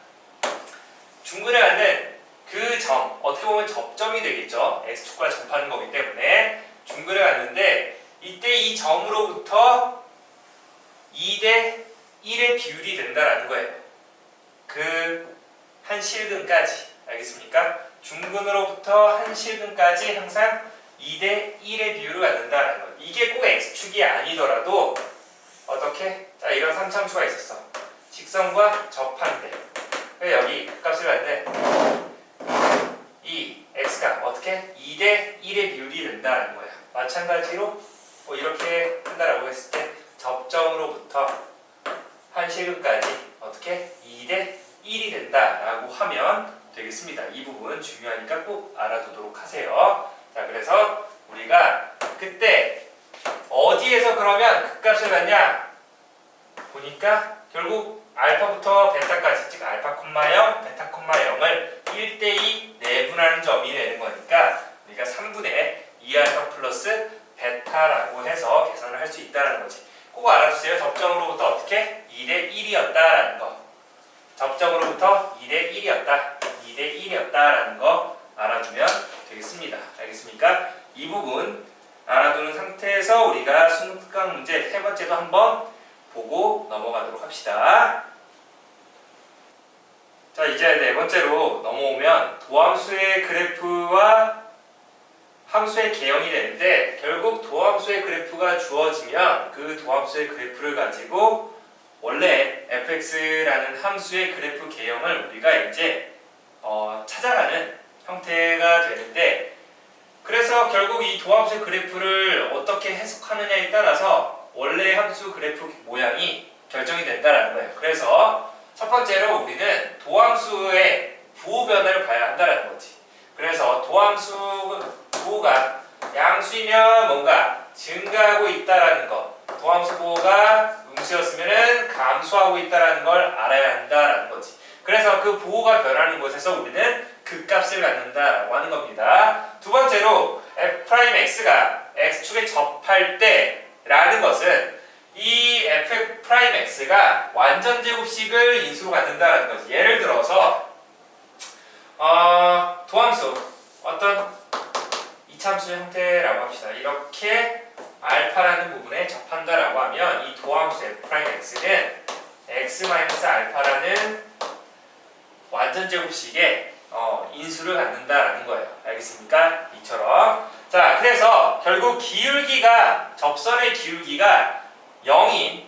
중근을 갖는 그 점, 어떻게 보면 접점이 되겠죠. x축과 접하는 거기 때문에 중근을 갖는데 이때 이 점으로부터 2대 1의 비율이 된다라는 거예요. 그 한 실근까지. 알겠습니까? 중근으로부터 한 실근까지 항상 2대 1의 비율을 갖는다라는 거예요. 이게 꼭 x축이 아니더라도 어떻게? 자, 이런 3참수가 있었어. 직선과 접한대. 여기 값을 갖는 이 x가 어떻게? 2대 1의 비율이 된다는 거야. 마찬가지로 뭐 이렇게 한다라고 했을 때 접점으로부터 한 실근까지 어떻게? 2대 1이 된다라고 하면 되겠습니다. 이 부분 중요하니까 꼭 알아두도록 하세요. 자, 그래서 우리가 그때 어디에서 그러면 극값을 갖냐? 보니까 결국 알파부터 베타까지, 즉 알파, 0, 베타, 0을 1대2 내분하는 점이 되는 거니까 우리가 3분의 2알파 플러스 베타라고 해서 계산을 할 수 있다는 거지. 꼭 알아주세요. 접점으로부터 어떻게? 2대 1이었다라는 거. 접점으로부터 2대 1이었다. 2대 1이었다라는 거 알아두면 되겠습니다. 알겠습니까? 이 부분 알아두는 상태에서 우리가 순간 문제 세 번째도 한번 보고 넘어가도록 합시다. 자, 이제 네 번째로 넘어오면 도함수의 그래프와 함수의 개형이 되는데, 결국 도함수의 그래프가 주어지면 그 도함수의 그래프를 가지고 원래 fx라는 함수의 그래프 개형을 우리가 이제 찾아가는 형태가 되는데, 그래서 결국 이 도함수의 그래프를 어떻게 해석하느냐에 따라서 원래 함수 그래프 모양이 결정이 된다는 거예요. 그래서 첫 번째로 우리는 도함수의 부호 변화를 봐야 한다는 거지. 그래서 도함수 부호가 양수이면 뭔가 증가하고 있다라는 거, 도함수 부호가 음수였으면 감소하고 있다라는 걸 알아야 한다라는 거지. 그래서 그 부호가 변하는 곳에서 우리는 극값을 갖는다라고 하는 겁니다. 두 번째로 f'x가 x축에 접할 때라는 것은 이 f'x가 완전 제곱식을 인수로 갖는다라는 거지. 예를 들어서 도함수 어떤 이참수의 형태라고 합시다. 이렇게 알파라는 부분에 접한다라고 하면 이 도함수 f'x는 x-알파라는 완전 제곱식의 인수를 갖는다라는 거예요. 알겠습니까? 이처럼. 자, 그래서 결국 기울기가, 접선의 기울기가 0인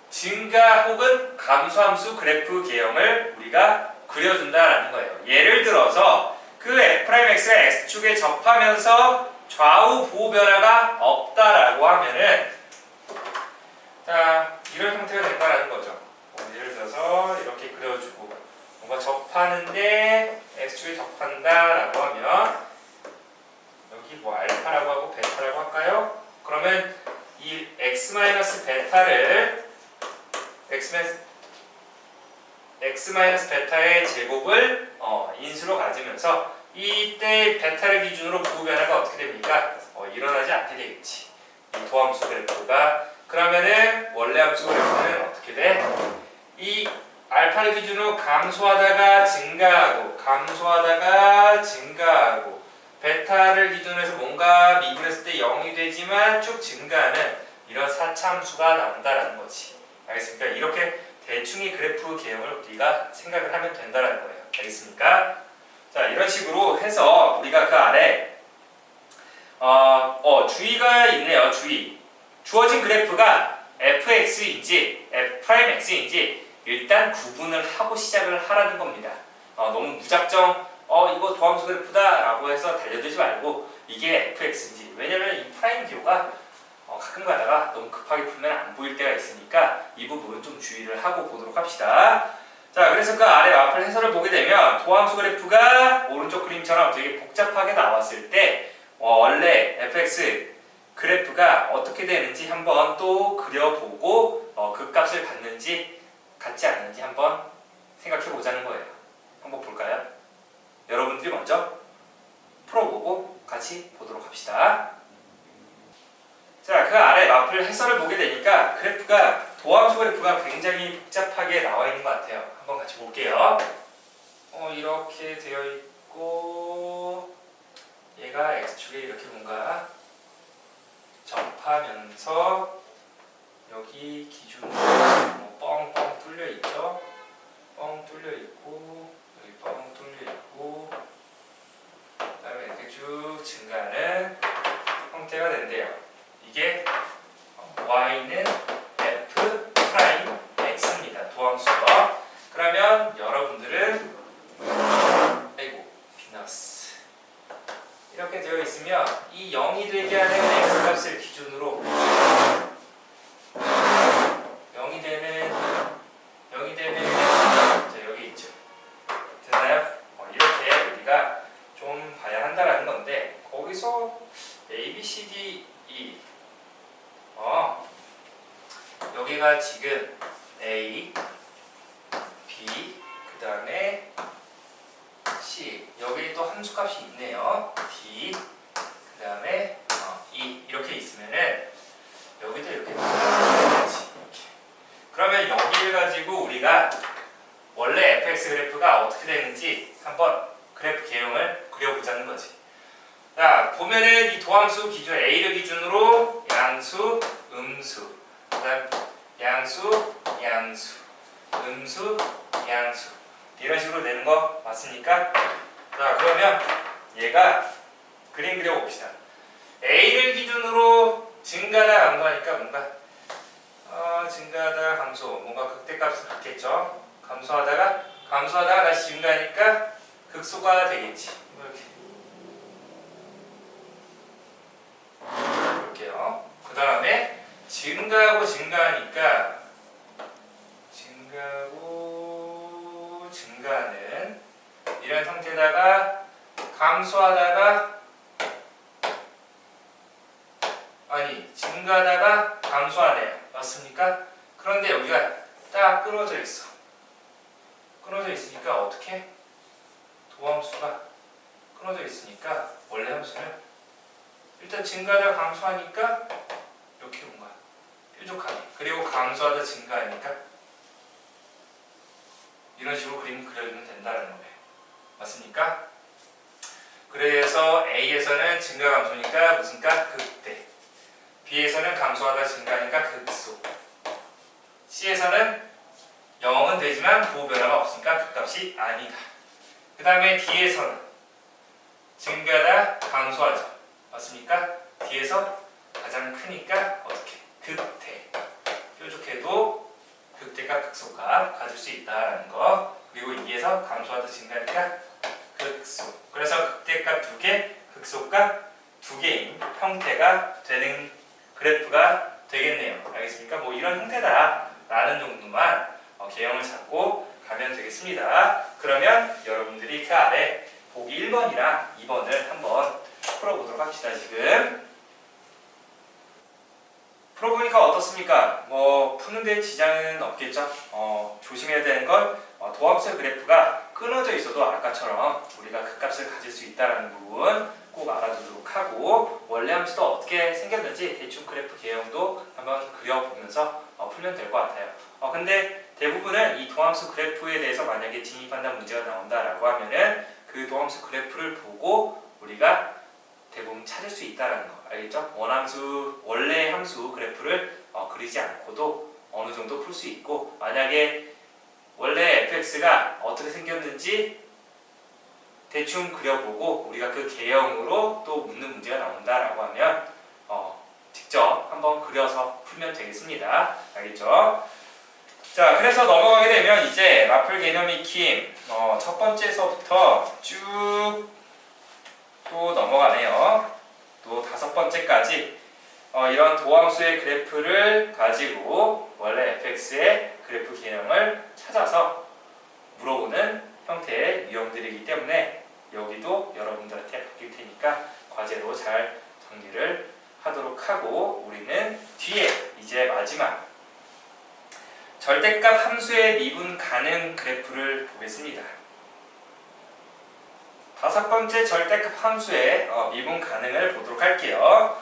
증가 혹은 감소함수 그래프 개형을 우리가 그려준다라는 거예요. 예를 들어서 그 f'x가 x축에 접하면서 좌우 부호 변화가 없다라고 하면은, 자, 이런 형태가 된다라는 거죠. 예를 들어서 이렇게 그려주고 뭔가 접하는데 x축에 접한다라고 하면 여기 뭐 알파라고 하고 베타라고 할까요? 그러면 이 x-베타를 x-베타의 제곱을 인수로 가지면서 이때 베타를 기준으로 부호 변화가 어떻게 됩니까? 일어나지 않게 되겠지. 이 도함수 그래프가. 그러면은 원래 함수 그래프는 어떻게 돼? 이 알파를 기준으로 감소하다가 증가하고 감소하다가 증가하고, 베타를 기준으로 해서 뭔가 미분했을 때 0이 되지만 쭉 증가하는 이런 사차함수가 나온다라는 거지. 알겠습니까? 이렇게 대충의 그래프 개형을 우리가 생각을 하면 된다라는 거예요. 알겠습니까? 자, 이런 식으로 해서 우리가 그 아래 주의가 있네요. 주의. 주어진 그래프가 fx인지 f'x인지 일단 구분을 하고 시작을 하라는 겁니다. 너무 무작정 이거 도함수 그래프다 라고 해서 달려들지 말고 이게 fx인지, 왜냐면 이 프라임 기호가 가끔 가다가 너무 급하게 풀면 안 보일 때가 있으니까 이 부분 좀 주의를 하고 보도록 합시다. 자, 그래서 그 아래 마플 해설을 보게 되면 도함수 그래프가 오른쪽 그림처럼 되게 복잡하게 나왔을 때 원래 fx 그래프가 어떻게 되는지 한번 또 그려보고 극값을 갖는지 갖지 않는지 한번 생각해 보자는 거예요. 한번 볼까요? 여러분들이 먼저 풀어보고 같이 보도록 합시다. 자, 그 아래 마플 해설을 보게 되니까 그래프가, 도함수 그래프가 굉장히 복잡하게 나와 있는 것 같아요. 한번 같이 볼게요. 이렇게 되어 있고, 얘가 x축에 이렇게 뭔가 접하면서 여기 기준으로 뻥뻥 뚫려 있죠. 뻥 뚫려 있고, 여기 뻥 뚫려 있고, 그 다음에 이렇게 쭉 증가하는 형태가 된대요. 이게 y는 f 프라임 x입니다. 도함수가. 그러면 여러분들은 비너스 이렇게 되어 있으면 이 0이 되게 하는 x값을 기준으로 0이 되는 자, 여기 있죠. 됐나요? 이렇게 우리가 좀 봐야 한다라는 건데, 거기서 a, b, c, d, e 여기가 지금 a, b, 그 다음에 c, 여기 또 함수값이 있네요. d, 그 다음에 e 이렇게 있으면은 여기도 이렇게 나타나지. 그러면 여기를 가지고 우리가 도함수 기준 A를 기준으로 양수, 음수, 그다음 양수, 양수, 음수, 양수 이런 식으로 내는 거 맞습니까? 자, 그러면 얘가 그림 그려봅시다. A를 기준으로 증가하다 감소하니까 뭔가 증가하다 감소, 뭔가 극대값을 갖겠죠. 감소하다가 다시 증가하니까 극소가 되겠지. 이렇게 볼게요. 그 다음에 증가하고 증가하니까 증가하고 증가하는 이런 상태다가 감소하다가 증가하다가 감소하네요. 맞습니까? 그런데 여기가 딱 끊어져 있어. 끊어져 있으니까 어떻게? 도함수가 끊어져 있으니까 원래 함수는 일단 증가하다 감소하니까 이렇게 뭔가 뾰족하게, 그리고 감소하다 증가하니까 이런 식으로 그림 그려주면 된다는 거예요. 맞습니까? 그래서 A에서는 증가 감소니까 무슨 값? 극대. B에서는 감소하다 증가하니까 극소. C에서는 0은 되지만 부호 변화가 없으니까 극값이 아니다. 그 다음에 D에서는 증가하다 감소하죠. 맞습니까? D에서 가장 크니까 어떻게? 극대. 뾰족해도 극대값 극소값 가질 수 있다라는 거. 그리고 2에서 감소하다 증가하니까 극소. 그래서 극대값 2개, 극소값 2개인 형태가 되는 그래프가 되겠네요. 알겠습니까? 뭐 이런 형태다라는 정도만 개형을 잡고 가면 되겠습니다. 그러면 여러분들이 그 아래 보기 1번이랑 2번을 한번 풀어보도록 합시다. 지금 풀어보니까 어떻습니까? 뭐 푸는데 지장은 없겠죠? 조심해야 되는 건 도함수의 그래프가 끊어져 있어도 아까처럼 우리가 극값을 가질 수 있다는 부분 꼭 알아두도록 하고, 원래 함수도 어떻게 생겼는지 대충 그래프 개형도 한번 그려보면서 풀면 될 것 같아요. 근데 대부분은 이 도함수 그래프에 대해서 만약에 진입한다 문제가 나온다라고 하면은 그 도함수 그래프를 보고 우리가 대부분 찾을 수 있다는 거 알겠죠? 원래 함수 그래프를 그리지 않고도 어느 정도 풀 수 있고, 만약에 원래 fx가 어떻게 생겼는지 대충 그려보고 우리가 그 개형으로 또 묻는 문제가 나온다라고 하면 직접 한번 그려서 풀면 되겠습니다. 알겠죠? 자, 그래서 넘어가게 되면 이제 마플 개념 익힘 첫 번째서부터 쭉 또 넘어가네요. 또 5번째까지 이런 도함수의 그래프를 가지고 원래 fx의 그래프 개념을 찾아서 물어보는 형태의 유형들이기 때문에 여기도 여러분들한테 바뀔 테니까 과제로 잘 정리를 하도록 하고, 우리는 뒤에 이제 마지막 절대값 함수의 미분 가능 그래프를 보겠습니다. 5번째 절대값 함수의 미분 가능을 보도록 할게요.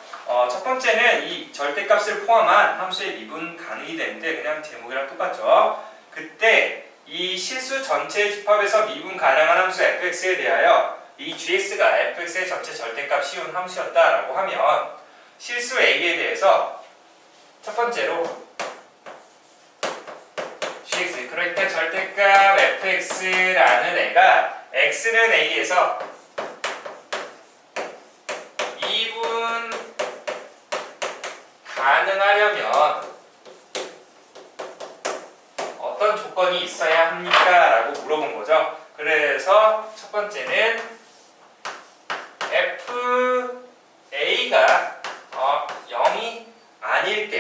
첫 번째는 이 절대값을 포함한 함수의 미분 가능이 되는데 그냥 제목이랑 똑같죠. 그때 이 실수 전체 집합에서 미분 가능한 함수 fx에 대하여 이 gx가 fx의 전체 절대값 씌운 함수였다라고 하면 실수 a에 대해서 첫 번째로 gx, 그러니까 절대값 fx라는 애가 x는 a에서 2분 가능하려면 어떤 조건이 있어야 합니까? 라고 물어본 거죠. 그래서 첫 번째는 FA가 0이 아닐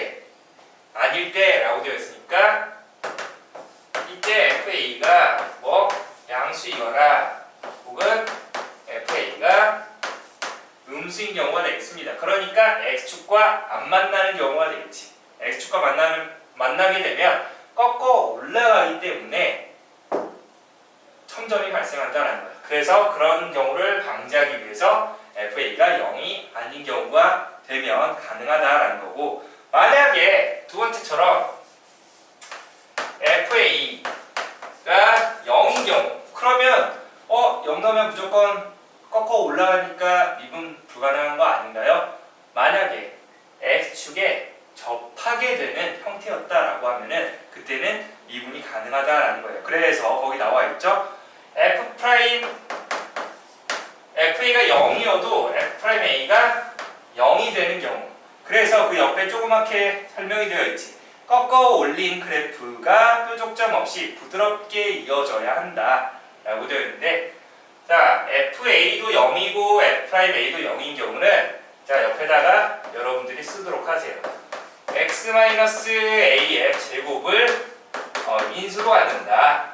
때 라고 되어 있으니까 이때 FA가 뭐 양수이거나 혹은 FA가 음수인 경우가 되겠습니다. 그러니까 X축과 안 만나는 경우가 되겠지. X축과 만나게 되면 꺾어 올라가기 때문에 첨점이 발생한다는 거예요. 그래서 그런 경우를 방지하기 위해서 FA가 0이 아닌 경우가 되면 가능하다라는 거고, 만약에 두 번째처럼 FA가 0인 경우, 그러면 0 넣으면 무조건 꺾어 올라가니까 미분 불가능한 거 아닌가요? 미분이 가능하다라는 거예요. 그래서 거기 나와 있죠. f'a가 0이어도 f'a가 0이 되는 경우. 그래서 그 옆에 조그맣게 설명이 되어 있지. 꺾어 올린 그래프가 뾰족점 없이 부드럽게 이어져야 한다 라고 되어 있는데, 자, FA도 0이고 F'A도 0인 경우는 자, 옆에다가 여러분들이 쓰도록 하세요. X-AF 제곱을 인수로 갖는다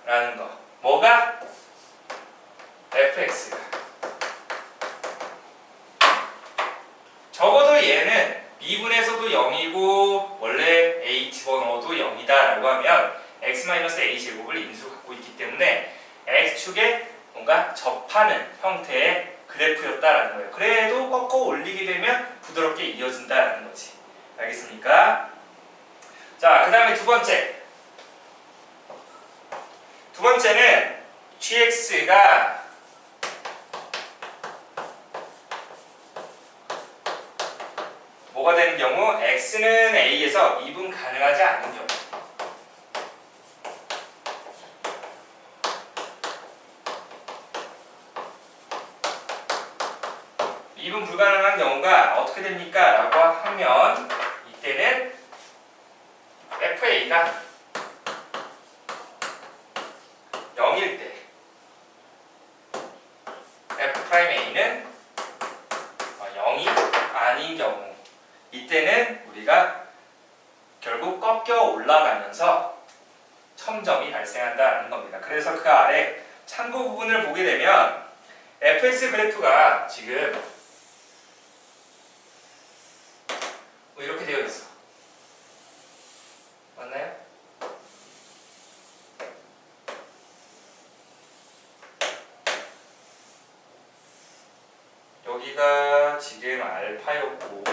라는 거. 뭐가? FX가. 적어도 얘는 미분에서도 0이고 원래 A 집어넣어도 0이다 라고 하면 X-A 제곱을 인수 갖고 있기 때문에 X축에 뭔가 접하는 형태의 그래프였다라는 거예요. 그래도 꺾어 올리게 되면 부드럽게 이어진다라는 거지. 알겠습니까? 자, 그 다음에 두 번째는 GX가 뭐가 되는 경우? X는 A에서 미분 가능하지 않은 경우. 미분 불가능한 경우가 어떻게 됩니까? 라고 하면 이때는 FA가 0일 때 F'A는 0이 아닌 경우, 이때는 우리가 결국 꺾여 올라가면서 첨점이 발생한다는 겁니다. 그래서 그 아래 참고 부분을 보게 되면 fx 그래프가 지금 뭐 이렇게 되어 있어. 맞나요? 여기가 지금 알파였고,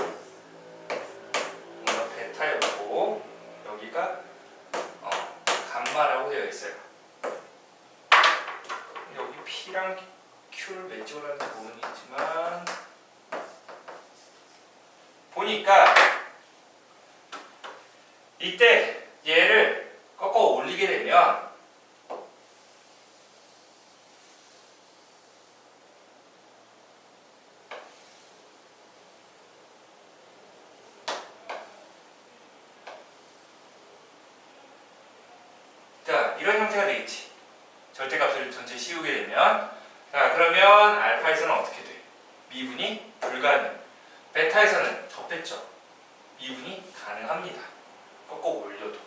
뭔가 베타였고, 여기가 감마라고 되어 있어요. 여기 P랑 Q를 왜 찍어놨는지 모르겠지만 보니까 이때 얘를 꺾어 올리게 되면 자, 이런 형태가 되겠지. 절대값을 전체 씌우게 되면, 자, 그러면 알파에서는 어떻게 돼? 미분이 불가능. 베타에서는 접했죠. 미분이 가능합니다. 꺾어 올려도.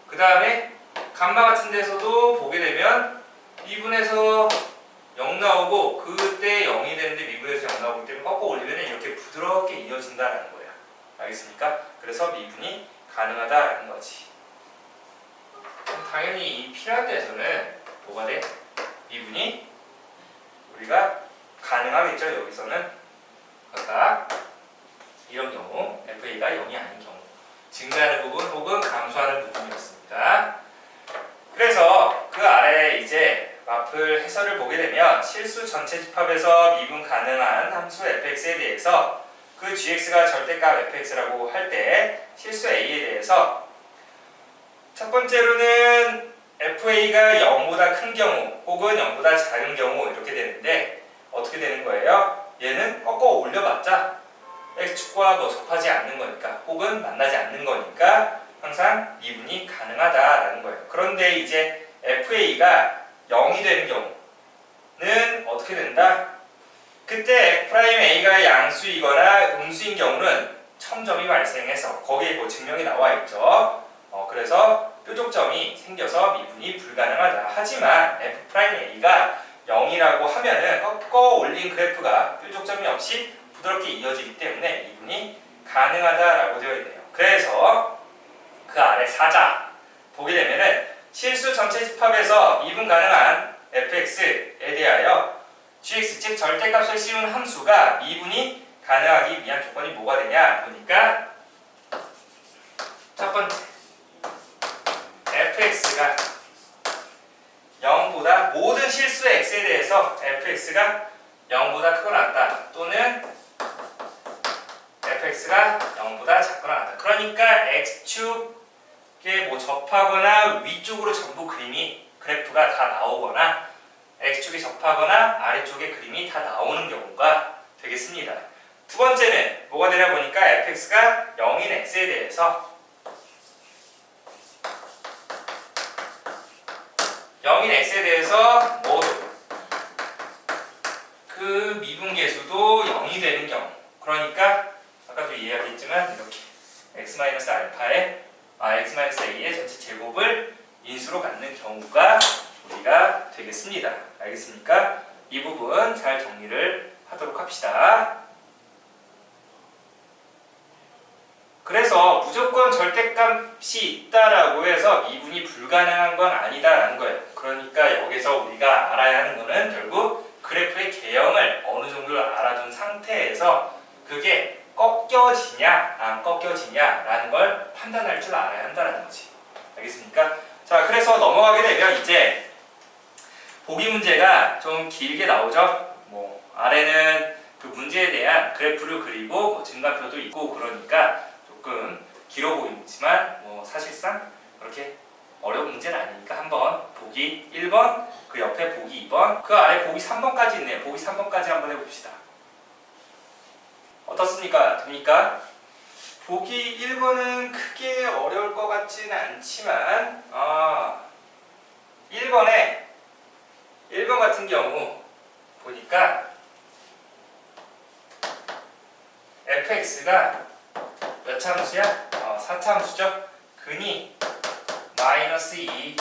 그 다음에 감마 같은 데서도 보게 되면 미분에서 0 나오고 그때 0이 되는데 미분에서 0 나오기 때문에 꺾어 올리면 이렇게 부드럽게 이어진다는 거예요. 알겠습니까? 그래서 미분이 가능하다는 거지. 당연히 이 필요한 데서는 뭐가 돼? 미분이 우리가 가능하겠죠. 여기서는 아까 이런 경우 FA가 0이 아닌 경우, 증가하는 부분 혹은 감소하는 부분이었습니다. 그래서 그 아래 이제 마플 해설을 보게 되면 실수 전체 집합에서 미분 가능한 함수 fx에 대해서 그 gx가 절대값 fx라고 할 때 실수 a에 대해서 첫 번째로는 FA가 0보다 큰 경우 혹은 0보다 작은 경우 이렇게 되는데 어떻게 되는 거예요? 얘는 꺾어 올려봤자 X축과 접하지 않는 거니까 혹은 만나지 않는 거니까 항상 미분이 가능하다라는 거예요. 그런데 이제 FA가 0이 되는 경우는 어떻게 된다? 그때 F'A가 양수이거나 음수인 경우는 첨점이 발생해서 거기에 뭐 증명이 나와 있죠. 그래서 뾰족점이 생겨서 미분이 불가능하다. 하지만 F'A가 0이라고 하면은 꺾어 올린 그래프가 뾰족점이 없이 부드럽게 이어지기 때문에 미분이 가능하다라고 되어 있네요. 그래서 그 아래 사자 보게 되면은 실수 전체 집합에서 미분 가능한 fx에 대하여 gx 즉 절대값을 씌운 함수가 미분이 가능하기 위한 조건이 뭐가 되냐 보니까 첫 번째 fx가 0보다 모든 실수 x에 대해서 fx가 0보다 크거나 같다 또는 fx가 0보다 작거나 같다. 그러니까 x축 이게 뭐 접하거나 위쪽으로 전부 그림이 그래프가 다 나오거나 x축에 접하거나 아래쪽에 그림이 다 나오는 경우가 되겠습니다. 두 번째는 뭐가 되냐 보니까 fx가 0인 x에 대해서 0인 x에 대해서 모두 그 미분계수도 0이 되는 경우, 그러니까 아까도 이야기했지만 이렇게 x-al파의 x-a의 전체 제곱을 인수로 갖는 경우가 우리가 되겠습니다. 알겠습니까? 이 부분 잘 정리를 하도록 합시다. 그래서 무조건 절대값이 있다라고 해서 미분이 불가능한 건 아니다라는 거예요. 그러니까 여기서 우리가 알아야 하는 거는 결국 그래프의 개형을 어느 정도 알아둔 상태에서 그게 꺾여지냐 안 꺾여지냐라는 걸 판단할 줄 알아야 한다는 거지. 알겠습니까? 자, 그래서 넘어가게 되면 이제 보기 문제가 좀 길게 나오죠. 뭐 아래는 그 문제에 대한 그래프를 그리고 뭐 증가표도 있고 그러니까 조금 길어 보이지만 뭐 사실상 그렇게 어려운 문제는 아니니까 한번 보기 1번, 그 옆에 보기 2번, 그 아래 보기 3번까지 있네요. 보기 3번까지 한번 해봅시다. 어떻습니까? 됩니까? 보기 1번은 크게 어려울 것 같지는 않지만 1번 같은 경우 보니까 fx가 몇 참수야? 4참수죠? 근이 마이너스 2,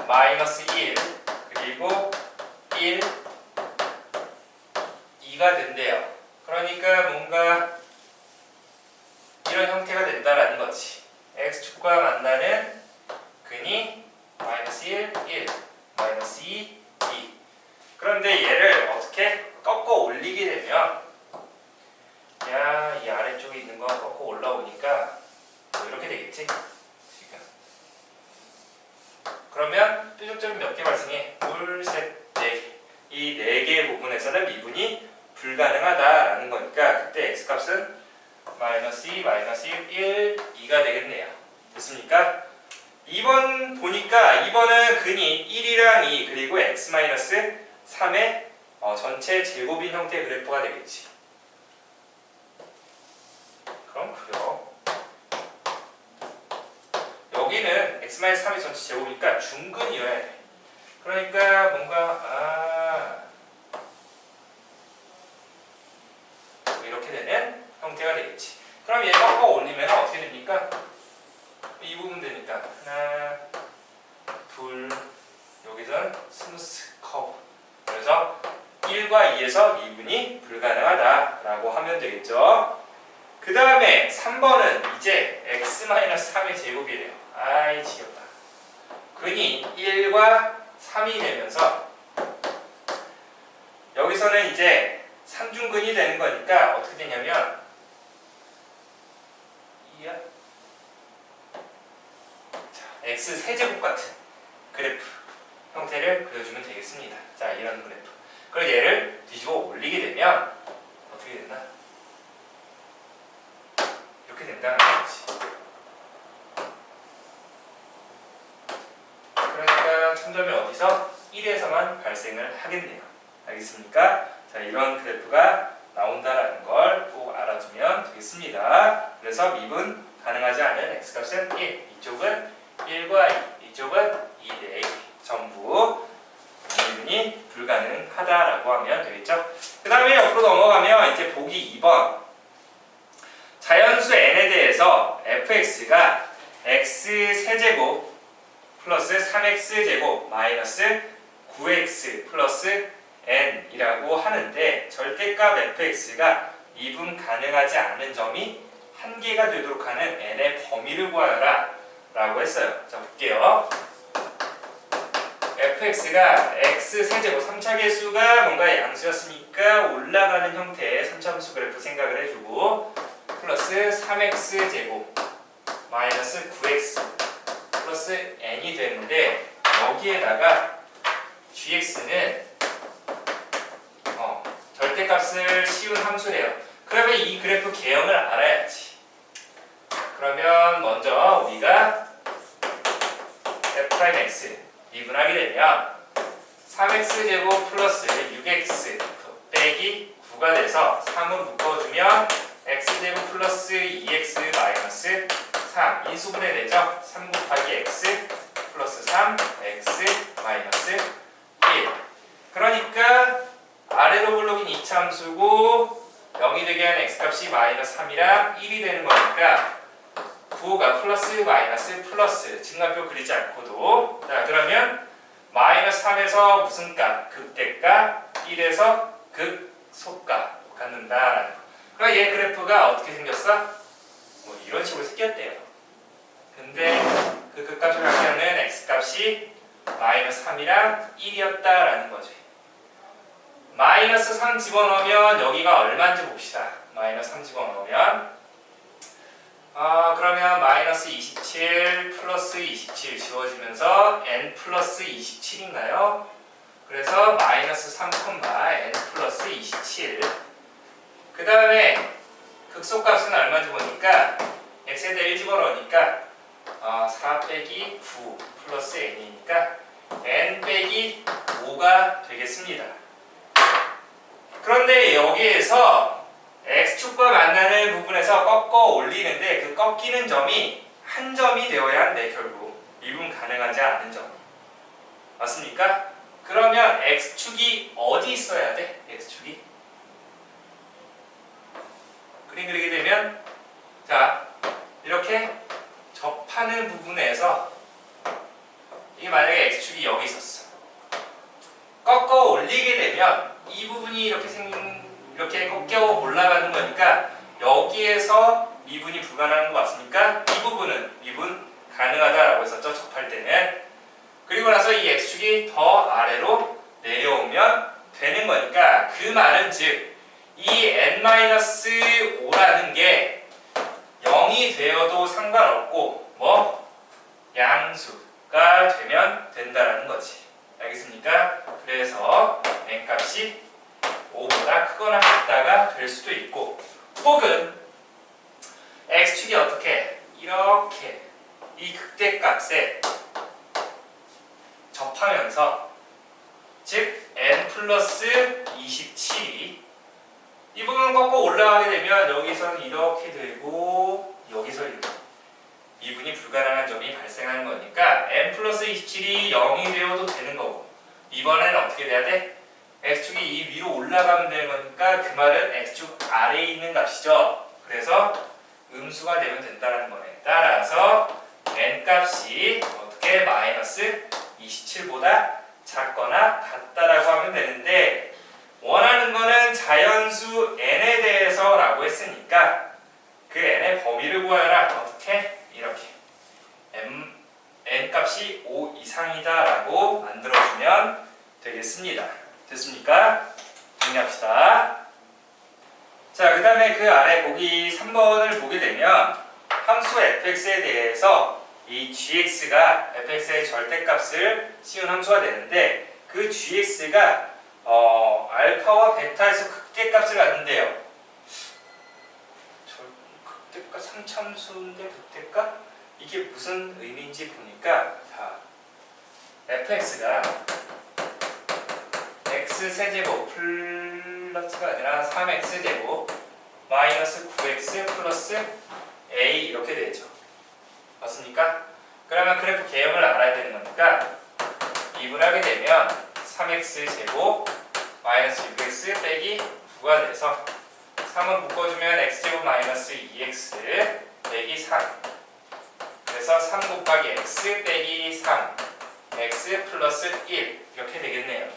마이너스 1, 그리고 1, 2가 된대요. 그러니까 뭔가 이런 형태가 된다라는 거지. x축과 만나는 근이 마이너스 1, 1, 마이너스 2, 2. 그런데 얘를 어떻게 꺾어 올리게 되면 이 아래쪽에 있는 거 꺾어 올라오니까 뭐 이렇게 되겠지? 지금. 그러면 뾰족점이 몇 개 발생해? 둘, 셋, 네 개. 이 네 개의 부분에서는 미분이 불가능하다라는 거니까 그때 x값은 마이너스 2, 마이너스 1, 1, 2가 되겠네요. 됐습니까? 2번 보니까 2번은 근이 1이랑 2 그리고 x-3의 전체 제곱인 형태의 그래프가 되겠지. 그럼 그래요. 여기는 x-3의 전체 제곱이니까 중근이어야 돼. 그러니까 뭔가 이렇게 되는 형태가 되겠지. 그럼 얘 꺾어 올리면 어떻게 됩니까? 이 부분 되니까 하나, 둘, 여기선 스무스 커브. 그래서 1과 2에서 미분이 불가능하다라고 하면 되겠죠. 그 다음에 3번은 이제 x-3의 제곱이래요. 아이 지겹다. 근이 1과 3이 되면서 여기서는 이제 3중근이 되는 거니까 어떻게 되냐면 x 세제곱 같은 그래프 형태를 그려주면 되겠습니다. 자, 이런 그래프. 그리고 얘를 뒤집어 올리게 되면 어떻게 된다? 이렇게 된다는 거지. 그러니까 참점이 어디서? 1에서만 발생을 하겠네요. 알겠습니까? 자, 이런 그래프가 나온다는 걸 꼭 알아두면 되겠습니다. 그래서 미분 가능하지 않은 x값은 1, 이쪽은 1과 2, 이쪽은 2, 4개 전부 미분이 불가능하다라고 하면 되겠죠. 그 다음에 옆으로 넘어가면 이제 보기 2번 자연수 n에 대해서 fx가 x 세제곱 플러스 3x제곱 마이너스 9x 플러스 n이라고 하는데 절대값 fx가 미분 가능하지 않은 점이 한 개가 되도록 하는 n의 범위를 구하여라 라고 했어요. 자, 볼게요. fx가 x세제곱 3차계수가 뭔가 양수였으니까 올라가는 형태의 3차함수 그래프 생각을 해주고 플러스 3x제곱 마이너스 9x 플러스 n이 되는데 여기에다가 gx는 절대값을 씌운 함수래요. 그러면 이 그래프 개형을 알아야지. 그러면 먼저 우리가 f'x 미분하게 되면 3x제곱 플러스 6x 빼기 9가 돼서 3을 묶어주면 x제곱 플러스 2x 마이너스 3 인수분해 되죠? 3 곱하기 x 플러스 3 x 마이너스 1 그러니까 아래로 블록인 이차함수고 0이 되게 하는 x값이 마이너스 3이랑 1이 되는 거니까 9가 플러스 마이너스 플러스 증가표 그리지 않고도 자 그러면 마이너스 3에서 무슨 값? 극대값 1에서 극소값 갖는다. 그러니까 얘 그래프가 어떻게 생겼어? 뭐 이런 식으로 생겼대요. 근데 그 극값을 갖게하는 x값이 마이너스 3이랑 1이었다라는 거지. 마이너스 3 집어넣으면 여기가 얼마인지 봅시다. 마이너스 3 집어넣으면 그러면 마이너스 27 플러스 27 지워지면서 n 플러스 27인가요? 그래서 마이너스 3, n 플러스 27 그 다음에 극소값은 얼마인지 보니까 x에다 1 집어넣으니까 4 빼기 9 플러스 n이니까 n 빼기 5가 되겠습니다. 그런데 여기에서 x축과 만나는 부분에서 꺾어 올리는데 그 꺾이는 점이 한 점이 되어야 한대. 결국 미분 가능하지 않은 점 맞습니까? 그러면 x축이 어디 있어야 돼? x축이 그림 그리게 되면 자 이렇게 접하는 부분에서 이게 만약에 x축이 여기 있었어. 꺾어 올리게 되면 이 부분이 이렇게 꺾여 올라가는 거니까 여기에서 미분이 불가능한 것 같습니까? 이 부분은 미분 가능하다라고 했었죠. 접할 때는. 그리고 나서 이 x축이 더 아래로 내려오면 되는 거니까 그 말은 즉 이 n-5라는 게 0이 되어도 상관없고 뭐 양수가 되면 된다라는 거지. 알겠습니까? 그래서 n값이 5보다 크거나 같다가 될 수도 있고 혹은 x축이 어떻게 이렇게 이 극대값에 접하면서 즉 n 플러스 27이 이 부분 꺾고 올라가게 되면 여기서는 이렇게 되고 여기서 이렇게 미분이 불가능한 점이 발생하는 거니까 n 플러스 27이 0이 되어도 되는 거고 이번에는 어떻게 돼야 돼? x축이 이 위로 올라가면 되는 거니까 그 말은 x축 아래에 있는 값이죠. 그래서 음수가 되면 된다는 거네. 따라서 n값이 어떻게 마이너스 27보다 작거나 같다라고 하면 되는데 원하는 거는 자연수 n에 대해서 라고 했으니까 그 n의 범위를 구하라. 어떻게? 이렇게 n값이 5 이상이다 라고 만들어주면 되겠습니다. 됐습니까? 정리합시다. 자, 그 다음에 그 아래 보기 3번을 보게 되면 함수 fx에 대해서 이 gx가 fx의 절대값을 씌운 함수가 되는데 그 gx가 알파와 베타에서 극대값을 갖는데요. 극대값 3참수인데 극대값? 이게 무슨 의미인지 보니까 자, fx가 x세제곱 플러스가 아니라 3x제곱 마이너스 9x 플러스 a 이렇게 되죠. 맞습니까? 그러면 그래프 개형을 알아야 되는 거니까 미분하게 되면 3x제곱 마이너스 6x 빼기 9가 돼서 3은 묶어주면 x제곱 마이너스 2x 빼기 3 그래서 3 곱하기 x 빼기 3 x 플러스 1 이렇게 되겠네요.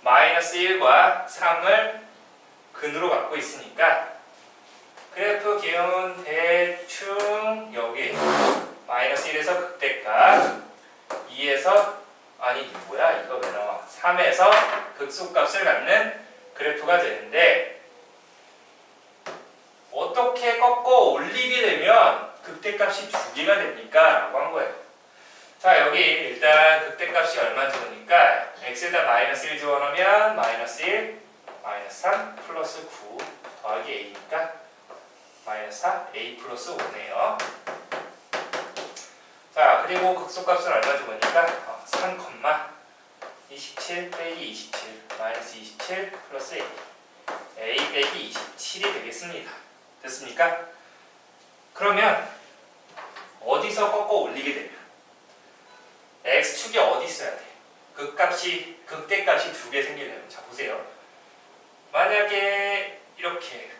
마이너스 1과 3을 근으로 갖고 있으니까 그래프 개형은 대충 여기 마이너스 1에서 극대값 2에서 아니 뭐야 이거 왜 나와 3에서 극소값을 갖는 그래프가 되는데 어떻게 꺾어 올리게 되면 극대값이 2개가 됩니까? 라고 한 거예요. 자 여기 일단 극대값이 얼마인지 보니까 x에다 마이너스 1 집어넣으면 마이너스 1 마이너스 3 플러스 9 더하기 a니까 마이너스 4 a 플러스 5네요. 자, 그리고 극소값은 얼마죠 보니까 3,27 빼기 27 마이너스 27 플러스 A 빼기 27이 되겠습니다. 됐습니까? 그러면 어디서 꺾어 올리게 되면 x축이 어디 있어야 돼? 극대값이 두 개 생기려면, 자 보세요. 만약에 이렇게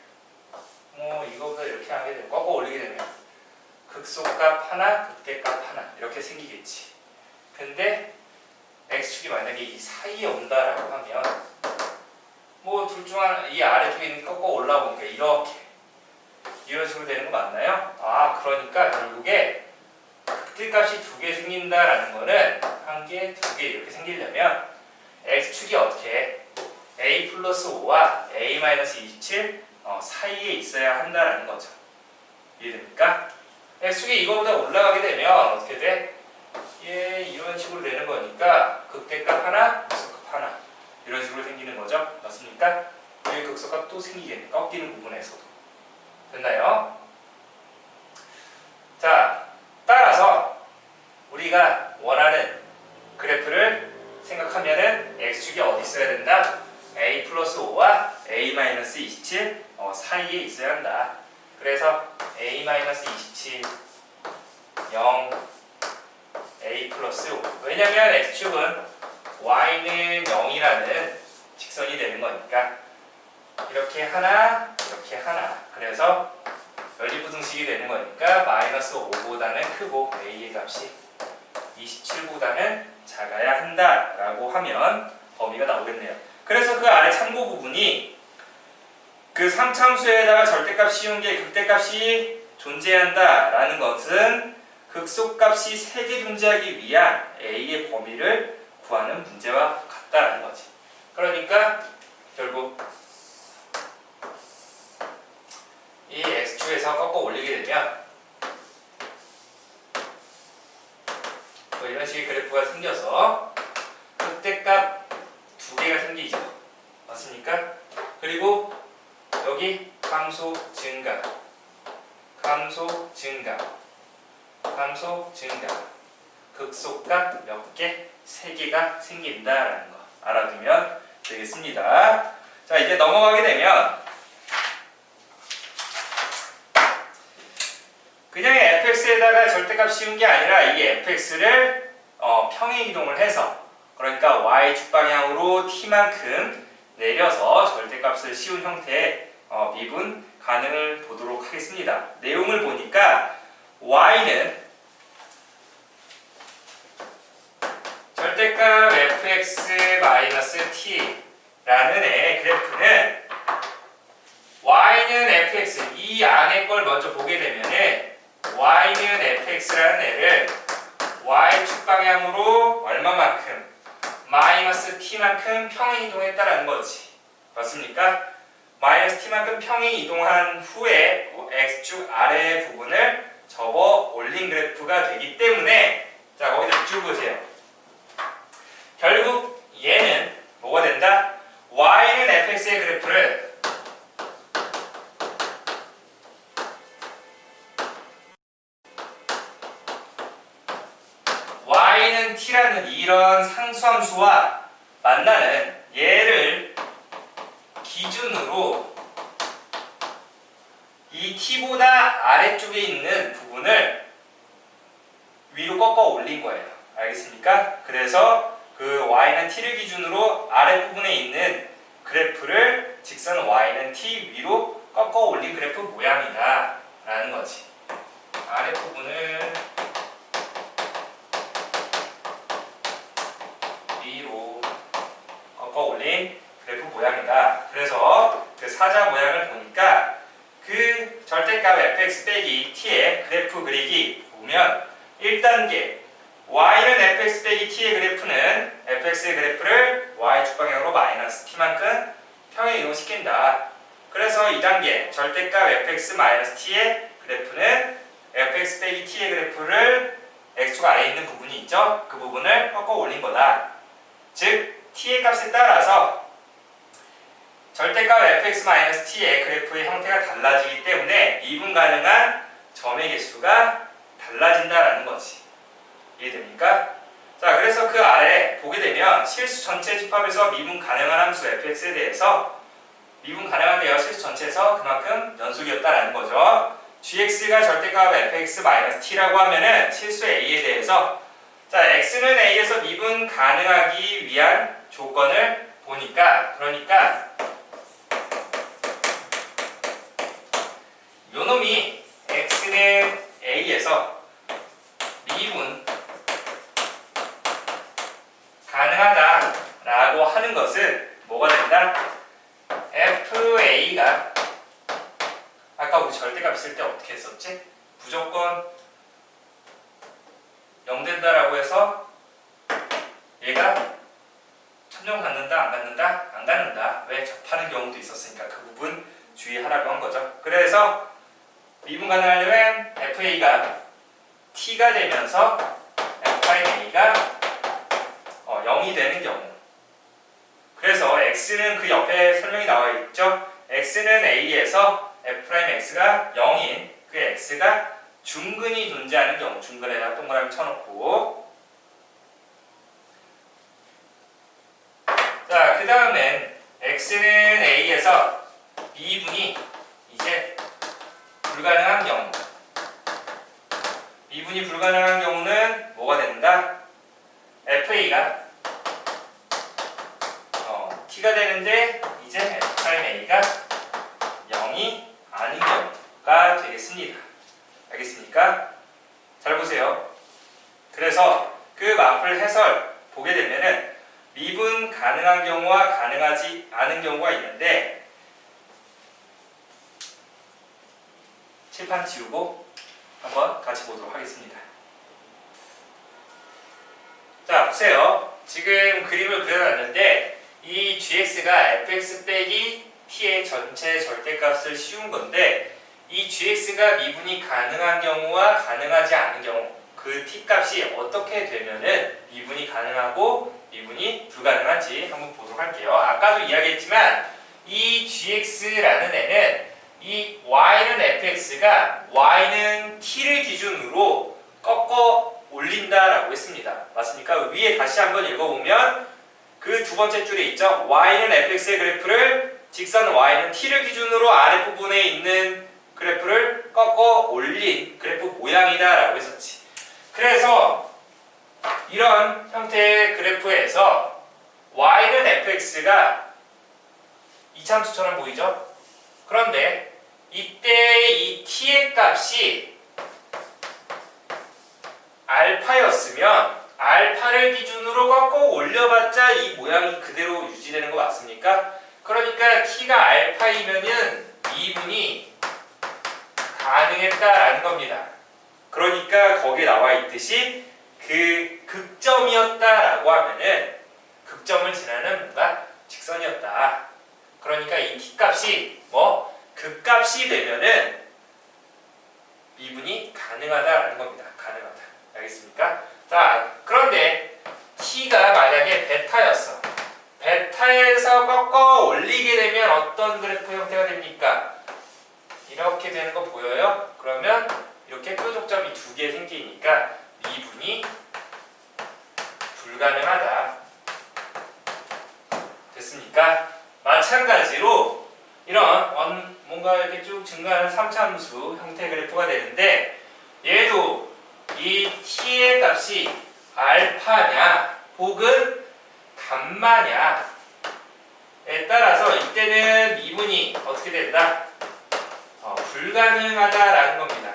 이거보다 이렇게 하게 되면 꺾어 올리게 되면 극소값 하나, 극대값 하나 이렇게 생기겠지. 근데 x축이 만약에 이 사이에 온다라고 하면 둘 중 하나, 이 아래쪽에 있는 꺾어 올라오니까 이렇게 이런 식으로 되는 거 맞나요? 그러니까 결국에 극대값이 두 개 생긴다라는 거는 한 개, 두 개 이렇게 생기려면 x축이 어떻게 a 플러스 5와 a 마이너스 27 사이에 있어야 한다라는 거죠. 이해됩니까? x축이 이거보다 올라가게 되면 어떻게 돼? 이런 식으로 되는 거니까 극대값 하나, 극소값 하나 이런 식으로 생기는 거죠. 맞습니까? 여기 극소값 또 생기겠네. 꺾이는 부분에서도. 됐나요? 자, 따라서 우리가 원하는 그래프를 생각하면은 x축이 어디 있어야 된다? a 플러스 5와 a 마이너스 27 사이에 있어야 한다. 그래서 a 마이너스 27 0 a 플러스 5. 왜냐면 x축은 y는 0이라는 직선이 되는 거니까 이렇게 하나, 이렇게 하나. 그래서 연립부등식이 되는 거니까 마이너스 5보다는 크고 a의 값이 27보다는 작아야 한다라고 하면 범위가 나오겠네요. 그래서 그 아래 참고 부분이 그 3참수에다가 절대값 씌운 게 극대값이 존재한다라는 것은 극소값이 3개 존재하기 위한 a의 범위를 구하는 문제와 같다라는 거지. 그러니까 결국 이 x축에서 꺾어 올리게 되면 이런 식의 그래프가 생겨서 극대값 두 개가 생기죠. 맞습니까? 그리고 여기 감소 증가, 감소 증가, 감소 증가, 극소값 몇 개? 3개가 생긴다라는 거 알아두면 되겠습니다. 자, 이제 넘어가게 되면 그냥 fx에다가 절대값 씌운 게 아니라 이 fx를 평행 이동을 해서, 그러니까 y축 방향으로 t만큼 내려서 절대값을 씌운 형태의 미분 가능을 보도록 하겠습니다. 내용을 보니까 y는 절대값 fx-t라는 애 그래프는 y는 fx, 이 안에 걸 먼저 보게 되면은 y는 fx라는 애를 y축 방향으로 얼마만큼? 마이너스 t만큼 평행 이동했다라는 거지. 맞습니까? 마이너스 t만큼 평행 이동한 후에 x축 아래 부분을 접어 올린 그래프가 되기 때문에, 자, 거기다 쭉 보세요. 결국 얘는 뭐가 된다? y는 fx의 그래프를 y는 t라는 이런 상수함수와 만나는 얘를 기준으로 이 t보다 아래쪽에 있는 부분을 위로 꺾어 올린 거예요. 알겠습니까? 그래서 그 y는 t를 기준으로 아랫부분에 있는 그래프를 직선 y는 t 위로 꺾어 올린 그래프 모양이다 라는 거지. 아랫부분을 위로 꺾어 올린 그래프 모양이다. 그래서 그 사자 모양을 보니까 그 절대값 fx 빼기 t의 그래프 그리기 보면 1단계 y는 fx 빼기 t의 그래프는 fx의 그래프를 y축 방향으로 마이너스 t만큼 평행 이동시킨다. 그래서 2단계 절대값 fx 마이너스 t의 그래프는 fx 빼기 t의 그래프를 x축 아래에 있는 부분이 있죠? 그 부분을 꺾어 올린 거다. 즉 t의 값에 따라서 절대값 fx-t의 그래프의 형태가 달라지기 때문에 미분 가능한 점의 개수가 달라진다라는 거지. 이해됩니까? 자, 그래서 그 아래 보게 되면 실수 전체 집합에서 미분 가능한 함수 fx에 대해서 미분 가능한 대여 실수 전체에서 그만큼 연속이었다라는 거죠. gx가 절대값 fx-t라고 하면은 실수 a에 대해서 자, x는 a에서 미분 가능하기 위한 조건을 보니까 그러니까 요놈이 x는 a에서 미분 가능하다라고 하는 것은 뭐가 된다? FA가 아까 우리 절대값 있을 때 어떻게 했었지? 무조건 0 된다라고 해서 얘가 천정 갖는다? 안 갖는다? 안 갖는다. 왜? 접하는 경우도 있었으니까 그 부분 주의하라고 한 거죠. 그래서 미분 가능하려면 FA가 T가 되면서 F'A가 0이 되는 경우. 그래서 X는 그 옆에 설명이 나와 있죠. X는 A에서 F'X가 0인 그 X가 중근이 존재하는 경우. 중근에다 동그라미 쳐놓고. 자, 그 다음엔 X는 A에서 미분이 이제 불가능한 경우. 미분이 불가능한 경우는 뭐가 된다? FA가 T가 되는데 이제 F'A가 0이 아닌 경우가 되겠습니다. 알겠습니까? 잘 보세요. 그래서 그 마플 해설 보게 되면은 미분 가능한 경우와 가능하지 않은 경우가 있는데 칠판 지우고 한번 같이 보도록 하겠습니다. 자, 보세요. 지금 그림을 그려놨는데 이 gx가 fx 빼기 t의 전체 절대값을 씌운 건데 이 gx가 미분이 가능한 경우와 가능하지 않은 경우 그 t 값이 어떻게 되면은 미분이 가능하고 미분이 불가능한지 한번 보도록 할게요. 아까도 이야기했지만 이 gx라는 애는 이 y는 fx가 y는 t를 기준으로 꺾어 올린다라고 했습니다. 맞습니까? 위에 다시 한번 읽어보면 그 두 번째 줄에 있죠. y는 fx의 그래프를 직선 y는 t를 기준으로 아랫부분에 있는 그래프를 꺾어 올린 그래프 모양이다 라고 했었지. 그래서 이런 형태의 그래프에서 y는 fx가 이참수처럼 보이죠? 그런데 이때 이 t의 값이 알파였으면 알파를 기준으로 꺾어 올려봤자 이 모양이 그대로 유지되는 거 맞습니까? 그러니까 t가 알파이면은 미분이 가능했다라는 겁니다. 그러니까 거기에 나와 있듯이 그 극점이었다라고 하면은 극점을 지나는 뭔가 직선이었다. 그러니까 이 t 값이 극값이 되면은 미분이 가능하다라는 겁니다. 가능하다. 알겠습니까? 자, 그런데 t가 만약에 베타였어. 베타에서 꺾어 올리게 되면 어떤 그래프 형태가 됩니까? 이렇게 되는 거 보여요? 그러면 이렇게 뾰족점이 두 개 생기니까 미분이 불가능하다. 됐습니까? 마찬가지로 이런 뭔가 이렇게 쭉 증가하는 3차함수 형태 그래프가 되는데 얘도 이 t의 값이 알파냐 혹은 감마냐에 따라서 이때는 미분이 어떻게 된다? 불가능하다라는 겁니다.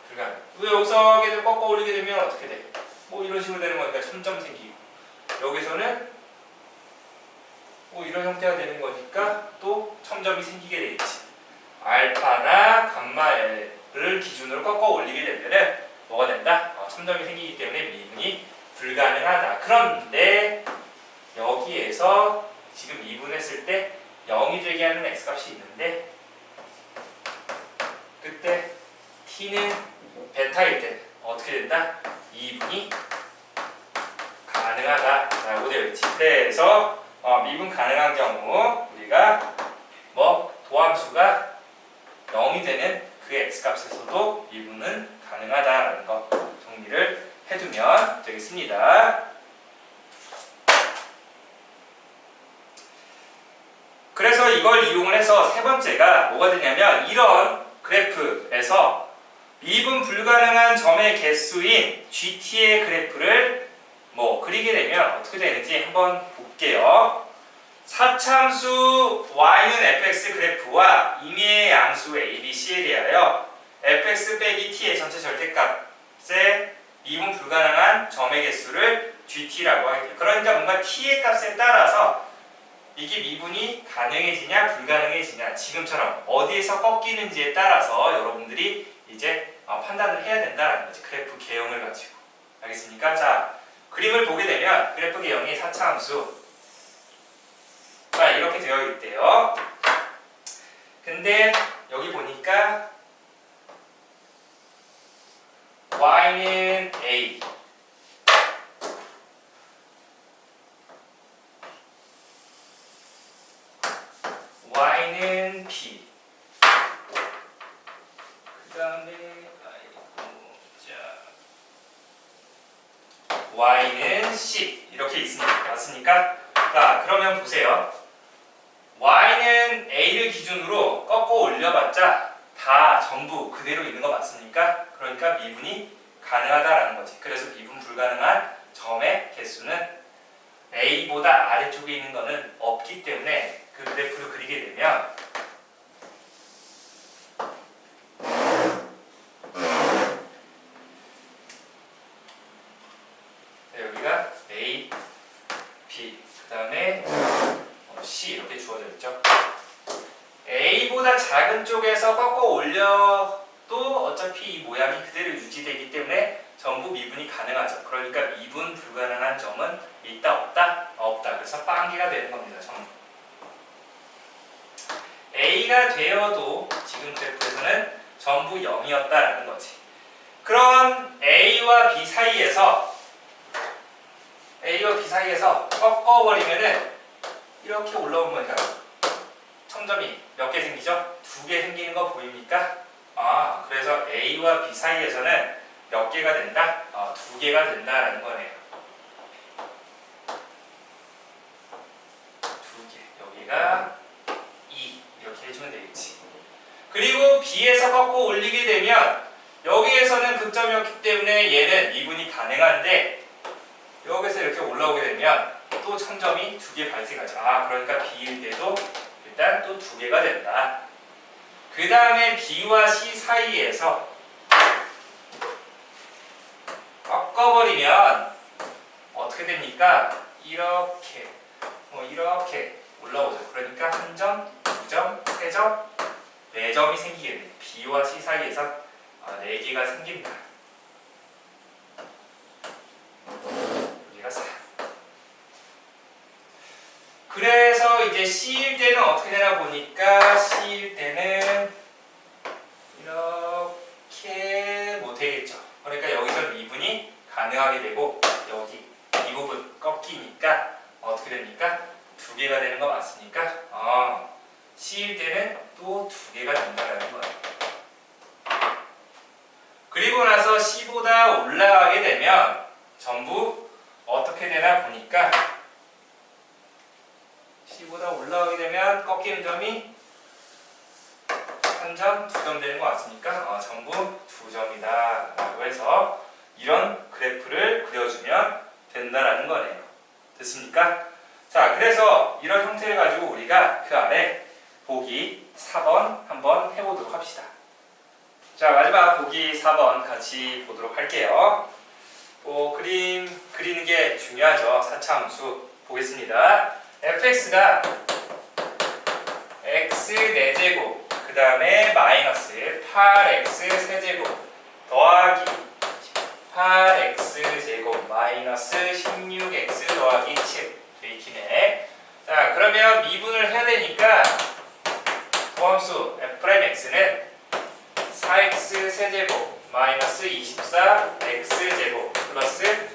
불가능. 여기서 계속 꺾어 올리게 되면 어떻게 돼? 이런 식으로 되는 거니까 점점 생기고 여기서는 이런 형태가 되는 거니까 또 첨점이 생기게 되겠지. 알파나 감마를 기준으로 꺾어 올리게 되면은 뭐가 된다? 첨점이 생기기 때문에 미분이 불가능하다. 그런데 여기에서 지금 미분했을 때 0이 되게 하는 x값이 있는데 그때 t는 베타일 때 어떻게 된다? 미분이 가능하다라고 되어 있지. 그래서 미분 가능한 경우 우리가 도함수가 0이 되는 그 x값에서도 미분은 가능하다라는 거 정리를 주시면 되겠습니다. 그래서 이걸 이용을 해서 세 번째가 뭐가 되냐면 이런 그래프에서 미분 불가능한 점의 개수인 GT의 그래프를 그리게 되면 어떻게 되는지 한번 볼게요. 사차함수 y는 fx 그래프와 임의의 양수 a, b, c에 대하여 fx 빼기 t의 전체 절대값의 미분 불가능한 점의 개수를 gt라고 하게 돼요. 그러니까 뭔가 t의 값에 따라서 이게 미분이 가능해지냐 불가능해지냐 지금처럼 어디에서 꺾이는지에 따라서 여러분들이 이제 판단을 해야 된다는 거지. 그래프 개형을 가지고. 알겠습니까? 자, 그림을 보게 되면 그래프 개형이 4차 함수 이렇게 되어 있대요. 근데 여기 보니까 y는 a y는 b 그 다음에 y는 c 이렇게 있습니다. 맞습니까? 자, 그러면 보세요. y는 a를 기준으로 꺾어 올려봤자 다 전부 그대로 있는 거 맞습니까? 그러니까 미분이 가능하다라는 거지. 그래서 미분 불가능한 점의 개수는 a보다 아래쪽에 있는 거는 없기 때문에 그 그래프를 그리게 되면 여기가 a, b, 그 다음에 c 이렇게 주어져 있죠. a보다 작은 쪽에서 꺾어 올려도 어차피 이 모양이 그대로 유지되기 때문에 전부 미분이 가능하죠. 그러니까 미분 불가능한 점은 있다 없다? 없다. 그래서 빵기가 되는 겁니다. 전부. a가 되어도 지금 그래프에서는 전부 0이었다라는 거지. 그런 a와 b 사이에서 꺾어버리면은 이렇게 올라온 거니까 점점이 몇 개 생기죠? 2개 생기는 거 보입니까? 그래서 a와 b 사이에서는 몇 개가 된다? 2개가 된다라는 거네요. 2개. 여기가 2 이렇게 해주면 되겠지. 그리고 b에서 꺾어 올리게 되면 여기에서는 극점이었기 때문에 얘는 미분이 가능한데 여기서 이렇게 올라오게 되면 또 점점이 2개 발생하죠. 그러니까 b일 때도 일단 또 2개가 된다. 그 다음에 b와 c 사이에서 꺾어버리면 어떻게 됩니까? 이렇게 이렇게 올라오죠. 그러니까 1점, 2점, 3점, 4점이 생기겠네요. b와 c 사이에서 4개가 생깁니다. 여기가 4. 그래서 이제 C일 때는 어떻게 되나 보니까 C일 때는 이렇게 못 되겠죠. 그러니까 여기서 미분이 가능하게 되고 여기 이 부분 꺾이니까 어떻게 됩니까? 2개가 되는 거 맞습니까? C일 때는 또 2개가 된다는 거예요. 그리고 나서 C보다 올라가게 되면 전부 어떻게 되나 보니까 C보다 올라가게 되면 꺾이는 점이 1점, 2점 되는 거 맞습니까? 전부 2점이다 라고 해서 이런 그래프를 그려주면 된다라는 거네요. 됐습니까? 자, 그래서 이런 형태를 가지고 우리가 그 아래 보기 4번 한번 해보도록 합시다. 자, 마지막 보기 4번 같이 보도록 할게요. 그림 그리는 게 중요하죠. 4차 함수 보겠습니다. fx가 x 4제곱 그 다음에 마이너스 8x 세제곱 더하기 8x 제곱 마이너스 16x 더하기 7 이렇게. 자, 그러면 미분을 해야 되니까 도함수 f'x는 4x 세제곱 마이너스 24x 제곱 플러스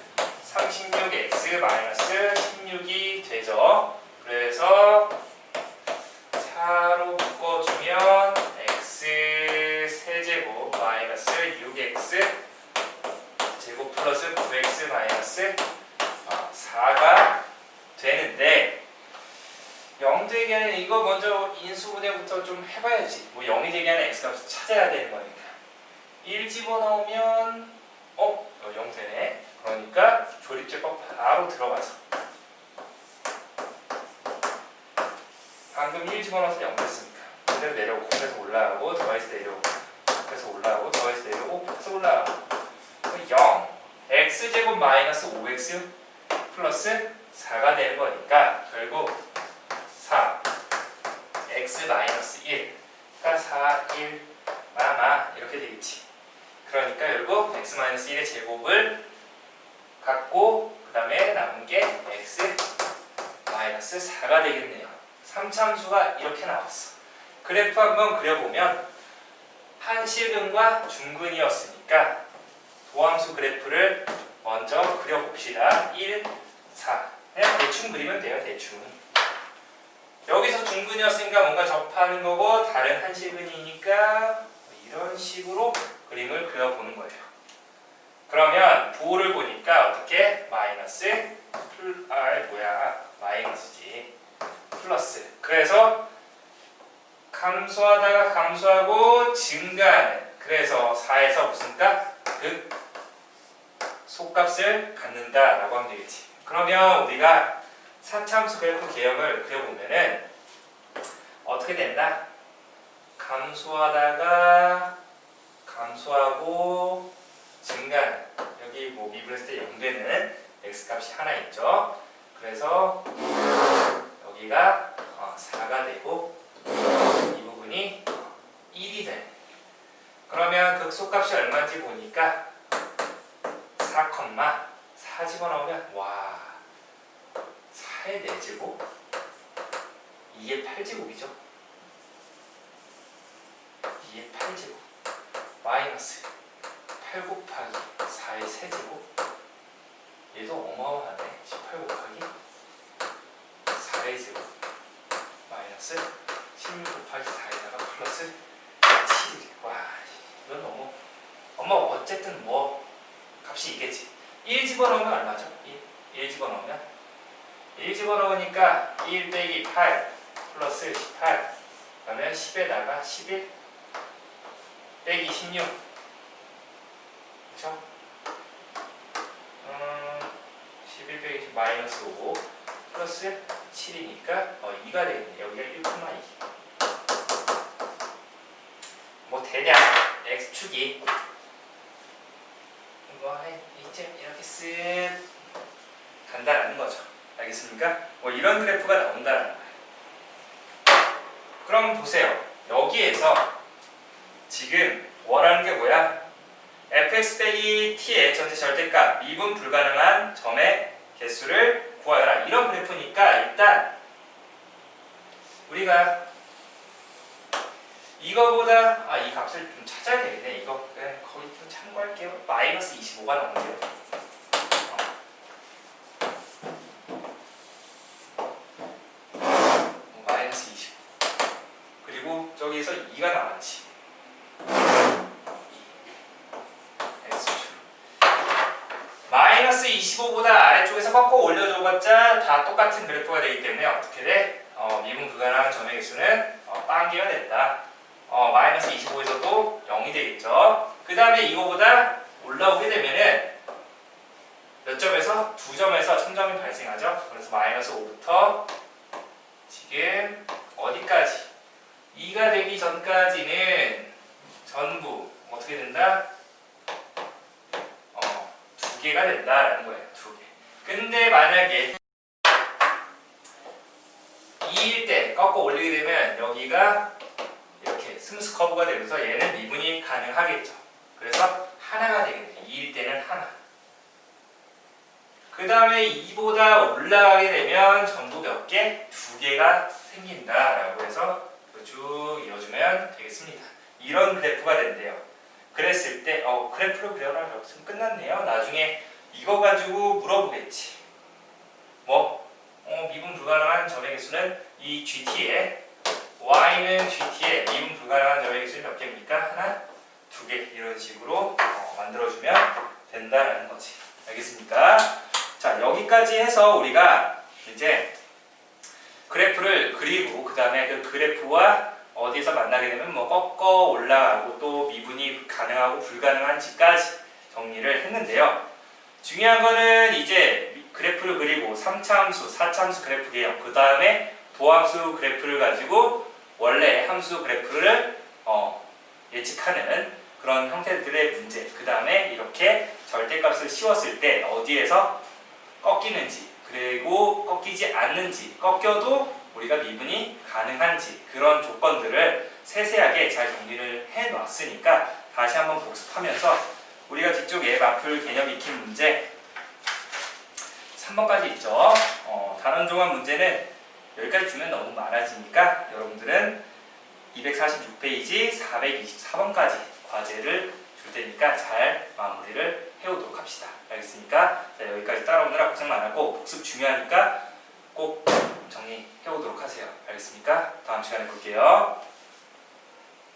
36x 마이너스 16이 되죠. 그래서 4로 묶어주면 x 세제곱 마이너스 6x 제곱 플러스 9x 마이너스 4가 되는데 0 되게 하는 이거 먼저 인수분해부터 좀 해봐야지. 뭐 0이 되게 하는 x값을 찾아야 되는 거니까 1 집어넣으면 0 되네. 그러니까 조립제법 바로 들어가서 방금 1 집어넣어서 0 됐으니까 그대로 내려오고 그래서 올라가고 더해서 내려오고 그래서 올라가고 더해서 내려오고 그래서 올라가고 0 x제곱 마이너스 5x 플러스 4가 되는 거니까 결국 4 x 마이너스 1가 4, 1 마마 이렇게 되겠지. 그러니까 결국 x 마이너스 1의 제곱을 갖고 그 다음에 남은 게 x 마이너스 4가 되겠네요. 3참수가 이렇게 나왔어. 그래프 한번 그려보면 한실근과 중근이었으니까 도함수 그래프를 먼저 그려봅시다. 1, 4 그냥 대충 그리면 돼요. 대충. 여기서 중근이었으니까 뭔가 접하는 거고 다른 한실근이니까 이런 식으로 그림을 그려보는 거예요. 그러면 부호를 보니까 어떻게? 마이너스 마이너스지 플러스. 그래서 감소하다가 감소하고 증가하는. 그래서 4에서 무슨 값? 극 소값을 갖는다라고 하면 되겠지. 그러면 우리가 4참수 그래프 개형을 그려보면은 어떻게 된다? 감소하다가 감소하고 증가하는. 여기 뭐 미분했을 때 0 되는 x값이 하나 있죠. 그래서 여기가 4가 되고 이 부분이 1이 되는. 그러면 극소값이 얼마인지 보니까 4, 집어넣으면 와 4의 4제곱 2의 8제곱이죠. 2의 8제곱 마이너스 8 곱하기 4의 3제곱 얘도 어마어마하네. 18 곱하기 4의 제곱 마이너스 16 곱하기 4에다가 플러스 7. 와 이건 너무 어쨌든 뭐 값이 있겠지. 1 집어넣으면 얼마죠? 1 집어넣으면 1 집어넣으니까 1 빼기 8 플러스 18 그러면 10에다가 11 빼기 16 그쵸? 11 빼기 10 마이너스 5 플러스 7이니까 2가 되겠네. 여기가 1,2 뭐 대략 x축이 이쯤 이렇게 쓱 간다라는 거죠. 알겠습니까? 뭐 이런 그래프가 나온다라는 거예요. 그럼 보세요. 여기에서 지금 원하는 게 뭐야? fx 빼기 t의 전체 절대값 미분 불가능한 점의 개수를 구하여라. 이런 그래프니까 일단 우리가 이거보다 이 값을 좀 찾아야 되겠네. 이거 그냥 거기 좀 참고할게요. 마이너스 25가 나오는데요. 마이너스 25 그리고 저기에서 2가 나왔지. x축 마이너스 25보다 아래쪽에서 꺾어 올려줘봤자 다 똑같은 그래프가 되기 때문에 어떻게 돼? 미분 불가능한 점의 개수는 빵개가 된다. 마이너스 25에서도 0이 되겠죠. 그 다음에 이거보다 올라오게 되면은 몇 점에서? 2점에서 1000점이 발생하죠. 그래서 마이너스 5부터 지금 어디까지? 2가 되기 전까지는 전부 어떻게 된다? 2개가 된다라는 거예요. 2개. 근데 만약에 2일 때 꺾어 올리게 되면 여기가 이렇게 스무스 커브가 되면서 얘는 미분이 가능하겠죠. 그래서 하나가 되겠네요. 2일 때는 하나. 그 다음에 2보다 올라가게 되면 전부 몇 개? 2개가 생긴다라고 해서 쭉 이어주면 되겠습니다. 이런 그래프가 된대요. 그랬을 때 그래프로 그려라. 지금 끝났네요. 나중에 이거 가지고 물어보겠지. 뭐 미분 불가능한 점의 개수는 이 GT에 y는 GT에 미분 불가능한 점의 개수는 몇 개입니까? 하나, 2개 이런 식으로 만들어주면 된다라는 거지. 알겠습니까? 자, 여기까지 해서 우리가 이제 그래프를 그리고 그 다음에 그 그래프와 어디에서 만나게 되면 뭐 꺾어 올라가고 또 미분이 가능하고 불가능한지까지 정리를 했는데요. 중요한 거는 이제 그래프를 그리고 3차함수, 4차함수 그래프 개형, 그 다음에 도함수 그래프를 가지고 원래 함수 그래프를 예측하는 그런 형태들의 문제, 그 다음에 이렇게 절대값을 씌웠을 때 어디에서 꺾이는지, 그리고 꺾이지 않는지, 꺾여도 우리가 미분이 가능한지, 그런 조건들을 세세하게 잘 정리를 해 놨으니까 다시 한번 복습하면서 우리가 뒤쪽에 마플 개념 익힌 문제 3번까지 있죠. 단원 종합 문제는 여기까지 주면 너무 많아지니까 여러분들은 246페이지 424번까지 과제를 줄 테니까 잘 마무리를 해오도록 합시다. 알겠습니까? 자, 여기까지 따라오느라 고생 많았고 복습 중요하니까 꼭 정리해오도록 하세요. 알겠습니까? 다음 시간에 볼게요.